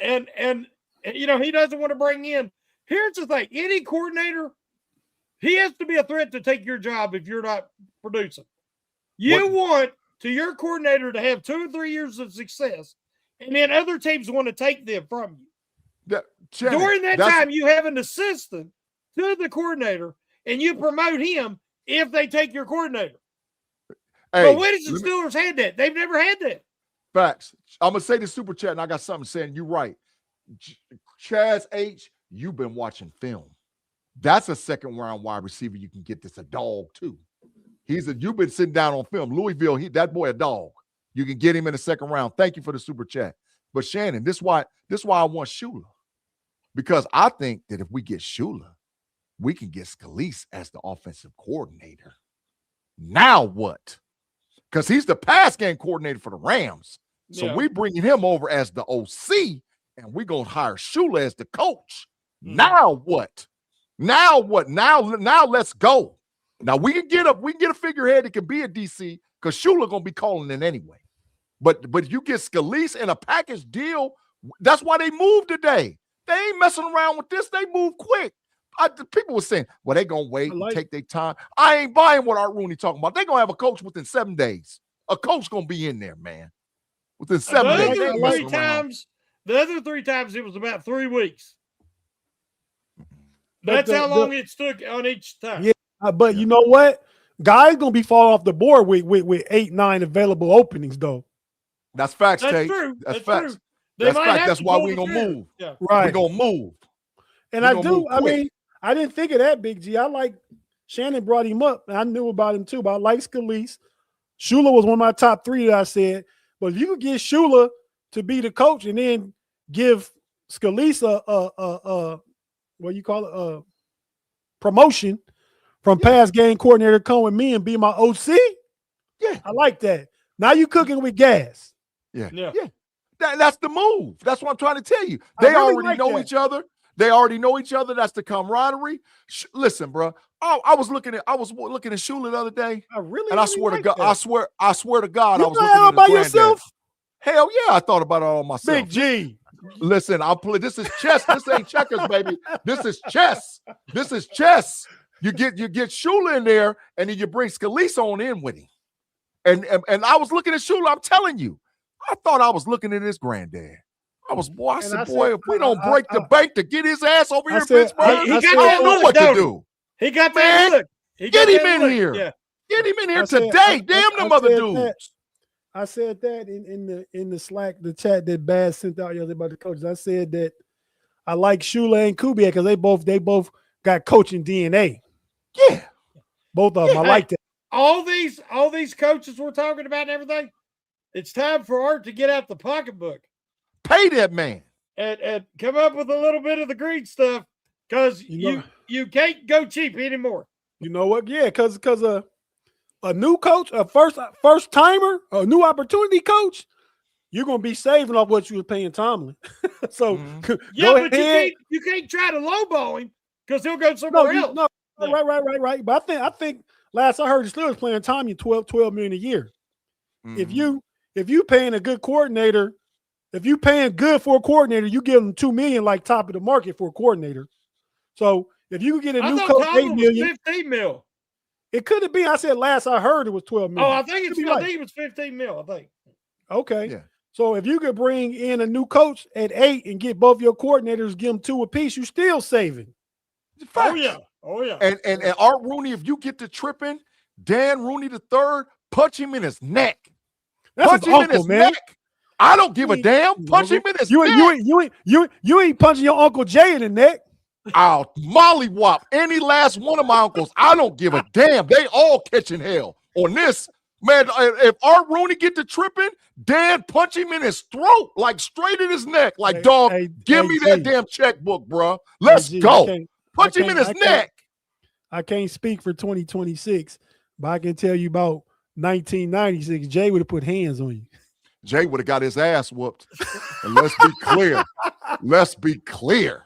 he doesn't want to bring in? Here's the thing: any coordinator, he has to be a threat to take your job if you're not producing. You want your coordinator to have 2 or 3 years of success, and then other teams want to take them from you. During that time, you have an assistant to the coordinator, and you promote him if they take your coordinator. But when has the Steelers had that? They've never had that. Facts. I'm gonna say the super chat, and I got something saying you're right. Chaz H, you've been watching film. That's a second round wide receiver. You can get this a dog too. You've been sitting down on film. Louisville, that boy a dog. You can get him in the second round. Thank you for the super chat. But Shannon, this why I want Shula. Because I think that if we get Shula, we can get Scalise as the offensive coordinator. Now what? Because he's the pass game coordinator for the Rams. So we bringing him over as the OC, and we're going to hire Shula as the coach. Now what? Now what? Now let's go. Now we can get a figurehead that can be a DC because Shula going to be calling it anyway. But you get Scalise in a package deal, that's why they moved today. They ain't messing around with this. They move quick. People were saying, well, they going to wait and take their time. I ain't buying what Art Rooney talking about. They're going to have a coach within 7 days. A coach going to be in there, man. Within 7 days. The other three times, it was about 3 weeks. That's how long it took on each time. Yeah, but you know what? Guys going to be falling off the board with 8, 9 available openings, though. That's facts, That's Tate. true. That's facts. True. That's facts. That's why we're going to move. Yeah. Right. We're going to move. And I mean, I didn't think of that, Big G. I like Shannon brought him up, and I knew about him too, but I like Scalise. Shula was one of my top 3 that I said. But if you could get Shula to be the coach and then give Scalise a what you call it, a promotion from pass game coordinator, come with me and be my OC. Yeah, I like that. Now you cooking with gas. Yeah. That's the move. That's what I'm trying to tell you. They really already know each other. They already know each other. That's the camaraderie. Listen, bro. I was looking at Shula the other day. I swear to God, I swear to God, I was looking at by yourself. Hell yeah, I thought about it all myself. Big G. Listen, I'll play. This is chess. This ain't checkers, baby. This is chess. This is chess. You get Shula in there, and then you bring Scalise on in with him. And I was looking at Shula. I'm telling you, I thought I was looking at his granddad. I said, if we don't break the bank to get his ass over here in Pittsburgh, I don't know what to do. He got that look. Get him in here. Yeah. Get him in here today. Damn them other dudes. I said that in the Slack, the chat that Baz sent out yesterday about the coaches. I said that I like Shula and Kubiak because they both got coaching DNA. Yeah. Both of them. I like that. All these coaches we're talking about and everything, it's time for Art to get out the pocketbook. Pay that man. And come up with a little bit of the green stuff because you can't go cheap anymore. You know what? Yeah, because a new coach, a first timer, a new opportunity coach, you're gonna be saving off what you were paying Tomlin. So you can't try to lowball him because he'll go somewhere else. Right. But I think last I heard the Steelers playing Tomlin $12 million a year. Mm-hmm. If you paying a good coordinator, if you paying good for a coordinator, you give them $2 million like top of the market for a coordinator. So if you could get a new coach, $8 million, $15 million. It could have been. I said last I heard it was $12 million. Oh, I think it was $15 million. I think. Okay. Yeah. So if you could bring in a new coach at 8 and get both your coordinators, give them 2 apiece, you're still saving. Oh yeah. And Art Rooney, if you get to tripping, Dan Rooney III, punch him in his neck. Punch him in his neck. I don't give a damn. Punch him in his neck. You ain't punching your Uncle Jay in the neck. I'll mollywop any last one of my uncles. I don't give a damn. They all catching hell on this. Man, if Art Rooney get to tripping, Dan punch him in his throat, like straight in his neck. Like, give me that damn checkbook, bro. Let's go. Punch him in his neck. I can't speak for 2026, but I can tell you about 1996. Jay would have put hands on you. Jay would have got his ass whooped. And let's be clear. Let's be clear.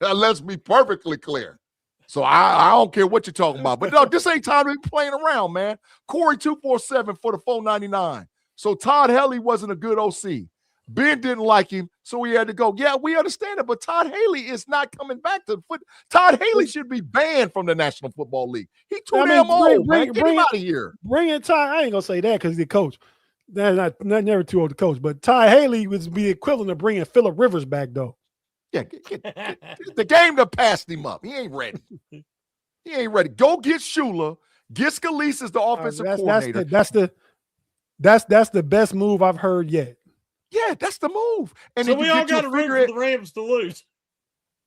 Let's be perfectly clear. So I don't care what you're talking about. But no, this ain't time to be playing around, man. Corey 247 for the $4.99. So Todd Haley wasn't a good OC. Ben didn't like him, so he had to go. Yeah, we understand it, but Todd Haley is not coming back to the foot. Todd Haley should be banned from the National Football League. He too damn old, man. Get him out of here. Bring in Todd. I ain't gonna say that because he's the coach. That's not never too old to coach. But Todd Haley would be equivalent of bringing Phillip Rivers back, though. Yeah, the game that passed him up. He ain't ready. He ain't ready. Go get Shula. Get Scalise as the offensive coordinator. That's the That's the best move I've heard yet. Yeah, that's the move. And so if we you all get you got to a root figure for the Rams to lose.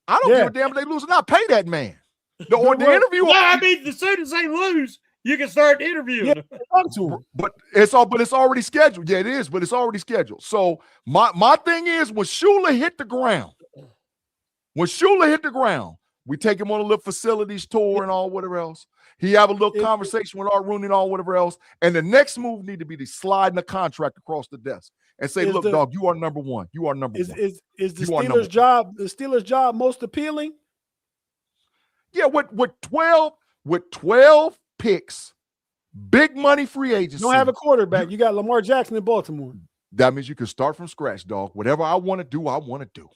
I don't give a damn if they lose or not. Pay that man. The interview. No, I mean, as soon as they lose, you can start interviewing. Yeah, talk to him. But it's already scheduled. Yeah, it is, but it's already scheduled. So my thing is when Shula hit the ground, we take him on a little facilities tour and all whatever else. He have a little conversation with Art Rooney and all whatever else. And the next move need to be to slide the contract across the desk and say, look, dog, you are number one. You are number one. Is the Steelers' job most appealing? Yeah, with 12 picks, big money free agency. You don't have a quarterback. You got Lamar Jackson in Baltimore. That means you can start from scratch, dog. Whatever I want to do, I want to do.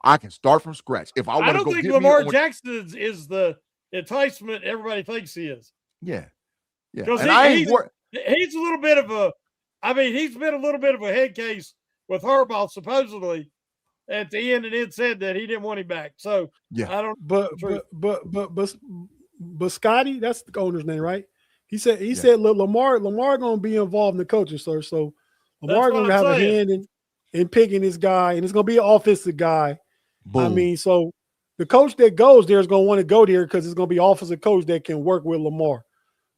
I can start from scratch. If I want to go, I don't think Lamar Jackson is the enticement everybody thinks he is. Yeah. Because he's a little bit of a. I mean, he's been a little bit of a head case with Harbaugh supposedly at the end, and it said that he didn't want him back. So yeah, I don't. But Scotty, that's the owner's name, right? He said Lamar going to be involved in the coaching search. So Lamar going to have a hand in picking this guy, and it's going to be an offensive guy. Boom. I mean, so the coach that goes there is going to want to go there because it's going to be offensive coach that can work with Lamar.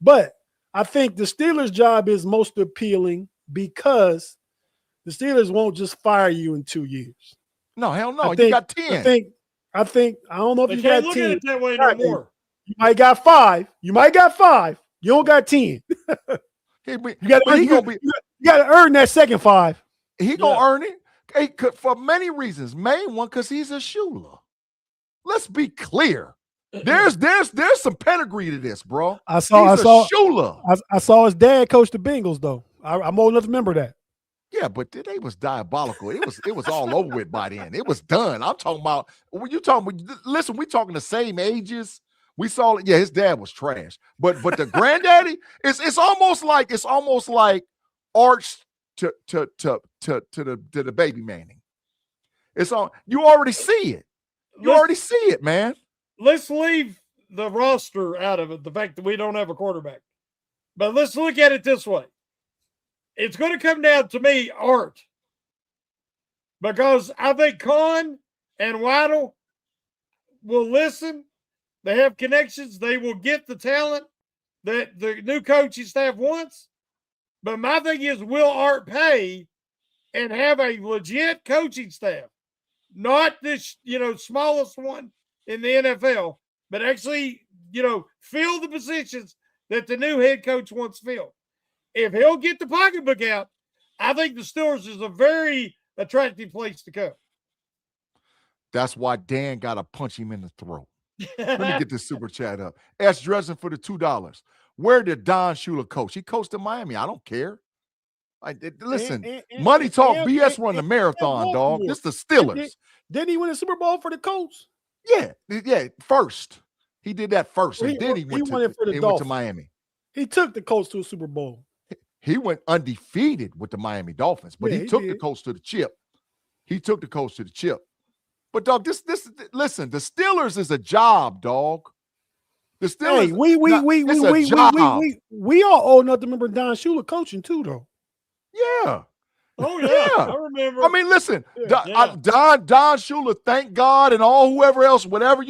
But I think the Steelers' job is most appealing because the Steelers won't just fire you in 2 years. No, hell no. You got 10. I think I don't know if you got 10. Look at it that way no more. You might got 5. You don't got 10. You got to earn that second 5. He gonna earn it. Hey, for many reasons. Main one, because he's a Shula. Let's be clear. There's some pedigree to this, bro. I saw Shula. I saw his dad coach the Bengals, though. I'm old enough to remember that. Yeah, but they was diabolical. It was all over with by then. It was done. I'm talking about when you talking. Listen, we talking the same ages. We saw it. Yeah, his dad was trash. But the granddaddy, it's almost like Arch to the baby Manning. It's on. You already see it. You already see it, man. Let's leave the roster out of it. The fact that we don't have a quarterback, but let's look at it this way. It's going to come down to me, Art, because I think Kahn and Waddle will listen. They have connections. They will get the talent that the new coaching staff wants. But my thing is, will Art pay and have a legit coaching staff? Not this, smallest one in the NFL, but actually, fill the positions that the new head coach wants filled. If he'll get the pocketbook out, I think the Steelers is a very attractive place to go. That's why Dan got to punch him in the throat. Let me get this super chat up. S. Dresden for the $2. Where did Don Shula coach? He coached in Miami. I don't care. Listen, money talk, BS run the marathon, dog. This the Steelers. Didn't he win a Super Bowl for the Colts? Yeah, first. He did that first, and then he went to Miami. He took the Colts to a Super Bowl. He went undefeated with the Miami Dolphins, but he took the Colts to the chip. But dog, listen, the Steelers is a job, dog. The Steelers. Hey, we all old enough to remember Don Shula coaching too, though. Yeah. Oh yeah, I remember. I mean, listen, Don Shula, thank God, and all whoever else, whatever,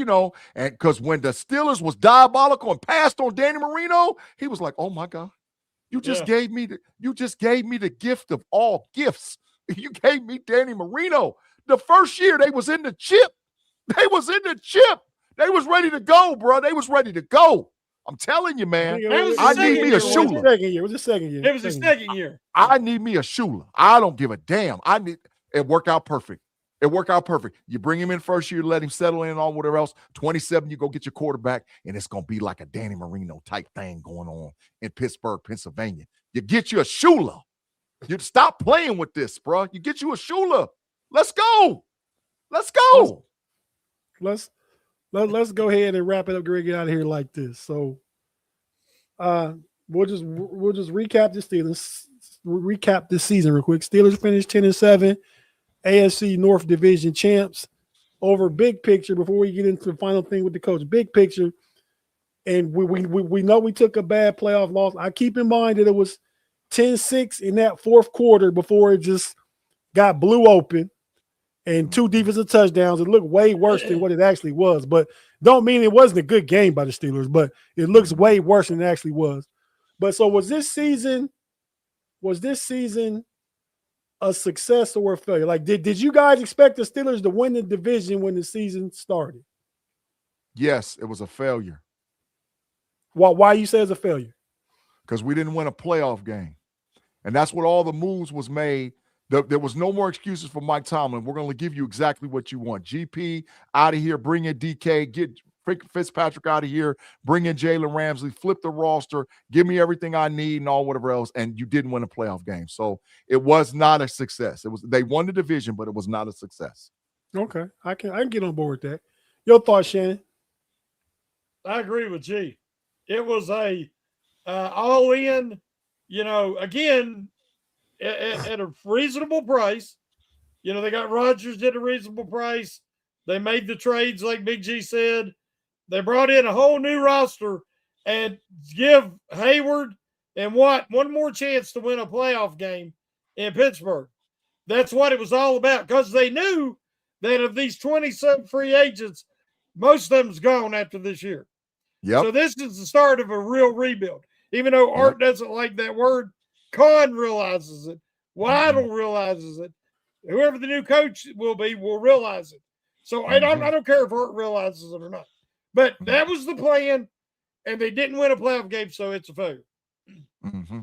and because when the Steelers was diabolical and passed on Danny Marino, he was like, "Oh my God, you just gave me the gift of all gifts. You gave me Danny Marino." The first year they was in the chip. They was ready to go, bro. They was ready to go. I'm telling you, man. I need me a Shula. It was the second year. It was the second year. I need me a Shula. I don't give a damn. It worked out perfect. You bring him in first year, let him settle in on whatever else. 27, you go get your quarterback, and it's going to be like a Danny Marino type thing going on in Pittsburgh, Pennsylvania. You get you a Shula. You stop playing with this, bro. You get you a Shula. Let's go. Let's go ahead and wrap it up. Get out of here like this. So, we'll just recap the Steelers. Recap this season real quick. Steelers finished 10-7, AFC North Division champs. Over big picture, before we get into the final thing with the coach, big picture, and we know we took a bad playoff loss. I keep in mind that it was 10-6 in that fourth quarter before it just got blew open and 2 defensive touchdowns. It looked way worse than what it actually was, but don't mean it wasn't a good game by the Steelers, but it looks way worse than it actually was. But so was this season a success or a failure? Like, did you guys expect the Steelers to win the division when the season started? Yes, it was a failure. Why you say it's a failure? Because we didn't win a playoff game. And that's what all the moves was made. There was no more excuses for Mike Tomlin. We're going to give you exactly what you want. GP out of here, bring in DK, get Fitzpatrick out of here, bring in Jalen Ramsey, flip the roster, give me everything I need and all whatever else, and you didn't win a playoff game. So it was not a success. They won the division, but it was not a success. Okay. I can get on board with that. Your thoughts, Shannon? I agree with G. It was a all in, again, at a reasonable price. They got Rodgers at a reasonable price. They made the trades like Big G said. They brought in a whole new roster and give Hayward and Watt one more chance to win a playoff game in Pittsburgh. That's what it was all about, because they knew that of these 27 free agents, most of them's gone after this year. Yep. So this is the start of a real rebuild. Even though Art doesn't like that word, Khan realizes it. Waddle realizes it. Whoever the new coach will be will realize it. So I don't care if Art realizes it or not. But that was the plan, and they didn't win a playoff game, so it's a failure. Mm-hmm.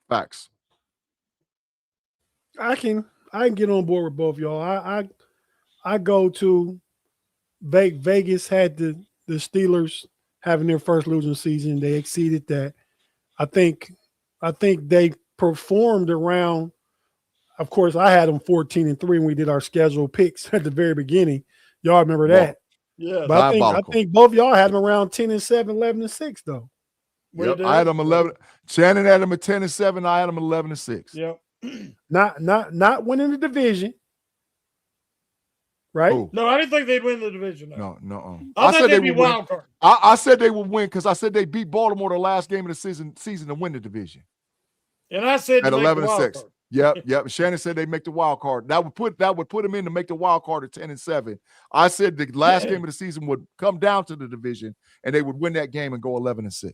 Facts. I can get on board with both y'all. I go to Vegas had the Steelers having their first losing season. They exceeded that. I think they performed around. Of course, I had them 14-3 when we did our scheduled picks at the very beginning. Y'all remember that? Yeah. But I think both y'all had them around 10-7, 11-6 though. Yep, I had them 11. Shannon had them at 10-7. I had them 11-6. Yep. Not winning the division. Right? Ooh. No, I didn't think they'd win the division. No. I thought they'd be wild card. I said they would win because I said they beat Baltimore the last game of the season to win the division. And I said at 11-6. Yep. Shannon said they make the wild card. That would put them in to make the wild card at 10-7. I said the last game of the season would come down to the division and they would win that game and go 11-6.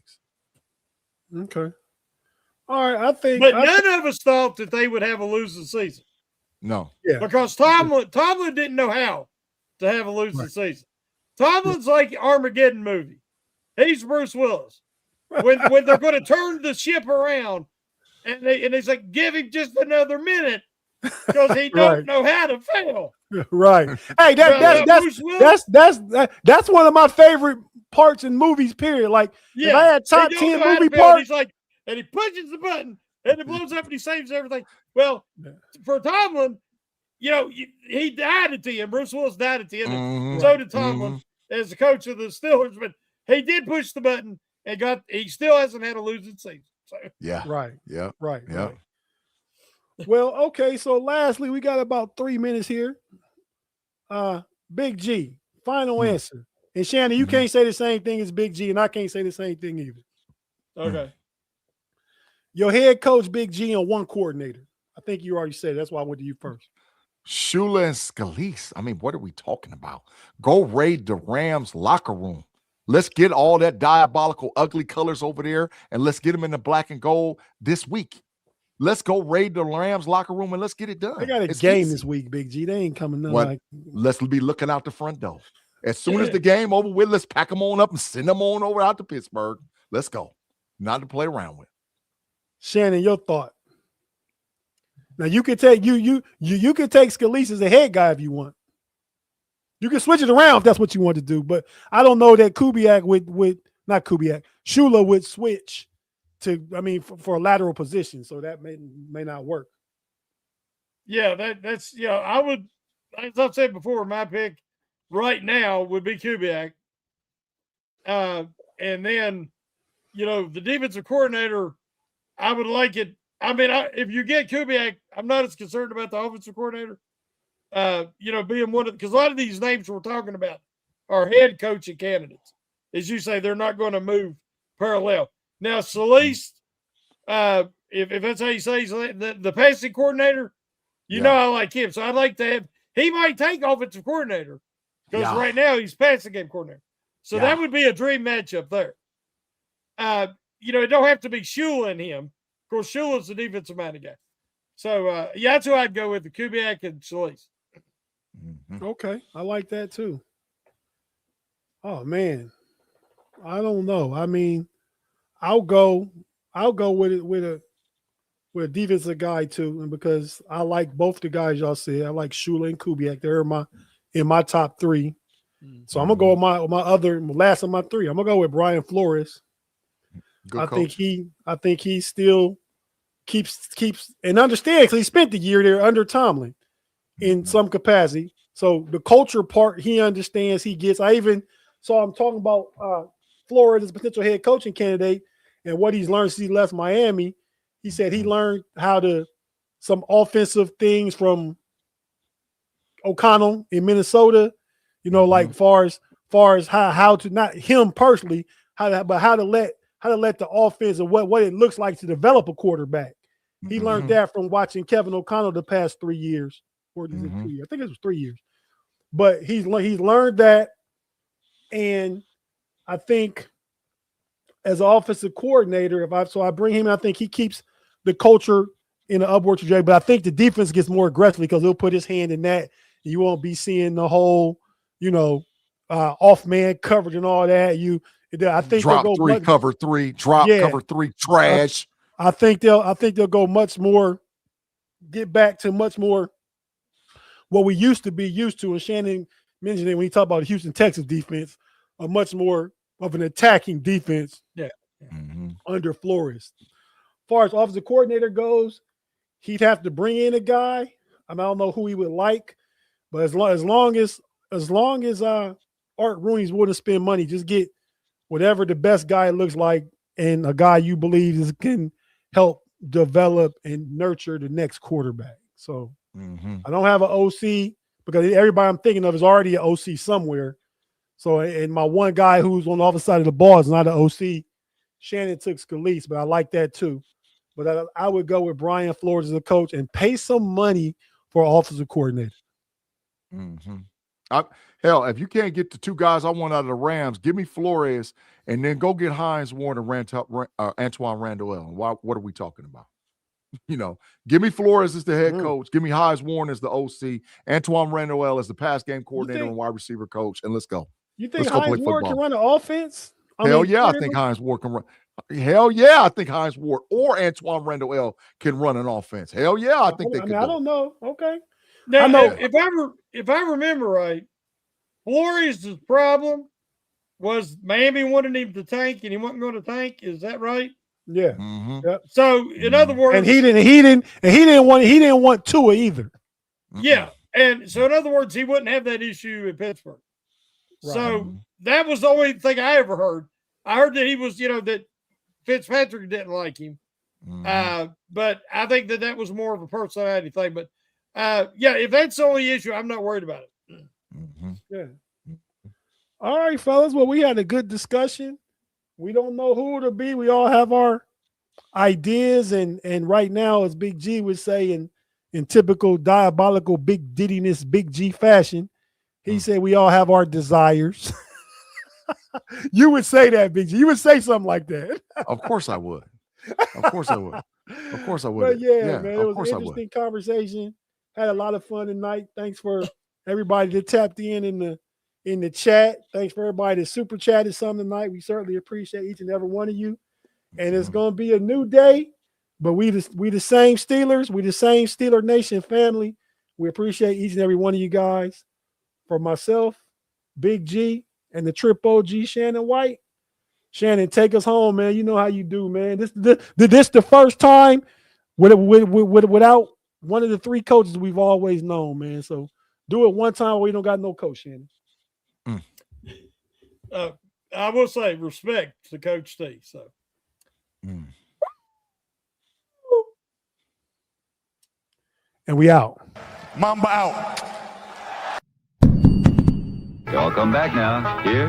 Okay. All right, But none of us thought that they would have a losing season. No. Yeah. Because Tomlin didn't know how to have a losing season. Tomlin's like Armageddon movie. He's Bruce Willis. When they're going to turn the ship around, and he's like, give him just another minute because he don't know how to fail. Right. Hey, that's one of my favorite parts in movies, period. Like, if I had top 10 movie parts. He's like, and he pushes the button, and it blows up, and he saves everything. Well, for Tomlin, he died at the end. Bruce Willis died at the end. Mm-hmm. So did Tomlin as the coach of the Steelers, but he did push the button and he still hasn't had a losing season. So. Yeah. Right. Yeah. Right. Yeah. Right. Well, okay. So lastly, we got about 3 minutes here. Big G, final answer. And Shannon, you can't say the same thing as Big G, and I can't say the same thing either. Okay. Your head coach, Big G, and one coordinator. I think you already said it. That's why I went to you first. Shula and Scalise. I mean, what are we talking about? Go raid the Rams locker room. Let's get all that diabolical, ugly colors over there, and let's get them in the black and gold this week. Let's go raid the Rams locker room, and let's get it done. They got a game this week, Big G. They ain't coming none. Let's be looking out the front door. As soon as the game over with, let's pack them on up and send them on over out to Pittsburgh. Let's go. Not to play around with. Shannon, your thought. Now you could take you could take Scalise as a head guy if you want. You can switch it around if that's what you want to do, but I don't know that Shula would switch to for a lateral position, so that may not work. Yeah, that's I would, as I've said before, my pick right now would be Kubiak. And then the defensive coordinator, I would like it. I mean, if you get Kubiak, I'm not as concerned about the offensive coordinator. Being one of, because a lot of these names we're talking about are head coaching candidates. As you say, they're not going to move parallel. Now, Scalise, if that's how you say he's the passing coordinator, you Yeah. know I like him. So I'd like to have he might take offensive coordinator because Yeah. right now he's passing game coordinator. So Yeah. that would be a dream matchup there. It don't have to be Shula and him. Of course, Shula's the defensive minded guy. So that's who I'd go with, the Kubiak and Solis. Okay, I like that too. Oh man, I don't know. I mean, I'll go with a defensive guy too, and because I like both the guys y'all said, I like Shula and Kubiak. They're in my top three. So I'm gonna go with my other last of my three. I'm gonna go with Brian Flores. Good I coach. think he still keeps and understands because he spent the year there under Tomlin in some capacity. So the culture part he understands, he gets. I even saw him talking about Flores as a potential head coaching candidate and what he's learned since he left Miami. He said he learned some offensive things from O'Connell in Minnesota. Like far as how to, not him personally, how to let the offense and what it looks like to develop a quarterback. He learned that from watching Kevin O'Connell the past 3 years, or is it 2 years? I think it was 3 years. But he's learned that, and I think as an offensive coordinator, I bring him, I think he keeps the culture in an upward trajectory. But I think the defense gets more aggressive because he'll put his hand in that. And you won't be seeing the whole, off man coverage and all that. I think drop they'll go three, cover three, cover three, trash. I think they'll go much more, get back to much more what we used to be used to. And Shannon mentioned it when he talked about the Houston Texas defense, a much more of an attacking defense under Flores. As far as offensive coordinator goes, he'd have to bring in a guy. I don't know who he would like, but as long as Art Rooney's willing to spend money, just get whatever the best guy looks like and a guy you believe can help develop and nurture the next quarterback. So I don't have an OC because everybody I'm thinking of is already an OC somewhere. So, and my one guy who's on the other side of the ball is not an OC. Shannon took Scalise, but I like that too. But I would go with Brian Flores as a coach and pay some money for an offensive coordinator. Hell, if you can't get the two guys I want out of the Rams, give me Flores and then go get Hines Ward and Antoine Randall. What are we talking about? Give me Flores as the head coach. Give me Hines Ward as the OC. Antoine Randall as the pass game coordinator and wide receiver coach. And let's go. You think Hines Ward can run an offense? I think Hines Ward can run. Hell yeah, I think Hines Ward or Antoine Randall can run an offense. Hell yeah, I think they can. I don't know. Okay. Now, I know. If I remember right, Flores' problem was Miami wanted him to tank, and he wasn't going to tank. Is that right? Yeah. Yep. So, in other words, and he didn't want Tua either. Yeah, and so in other words, he wouldn't have that issue in Pittsburgh. Right. So that was the only thing I ever heard. I heard that he was, that Fitzpatrick didn't like him. But I think that was more of a personality thing. But if that's the only issue, I'm not worried about it. Yeah. All right, fellas. Well, we had a good discussion. We don't know who it'll be. We all have our ideas, and right now, as Big G would say in typical diabolical Big Diddiness Big G fashion, he said we all have our desires. You would say that, Big G. You would say something like that. Of course I would. Of course I would. Of course I would. But yeah, man, it was an interesting conversation. Had a lot of fun tonight. Thanks for everybody that tapped in the chat. Thanks for everybody that super chatted something tonight. We certainly appreciate each and every one of you. And it's going to be a new day, but we the same Steelers. We the same Steeler Nation family. We appreciate each and every one of you guys. For myself, Big G, and the Trip OG Shannon White. Shannon, take us home, man. You know how you do, man. This the first time without one of the three coaches we've always known, man. So do it one time where we don't got no coach, Shannon. I will say respect to Coach Steve. So, and we out. Mamba out. Y'all come back now. Here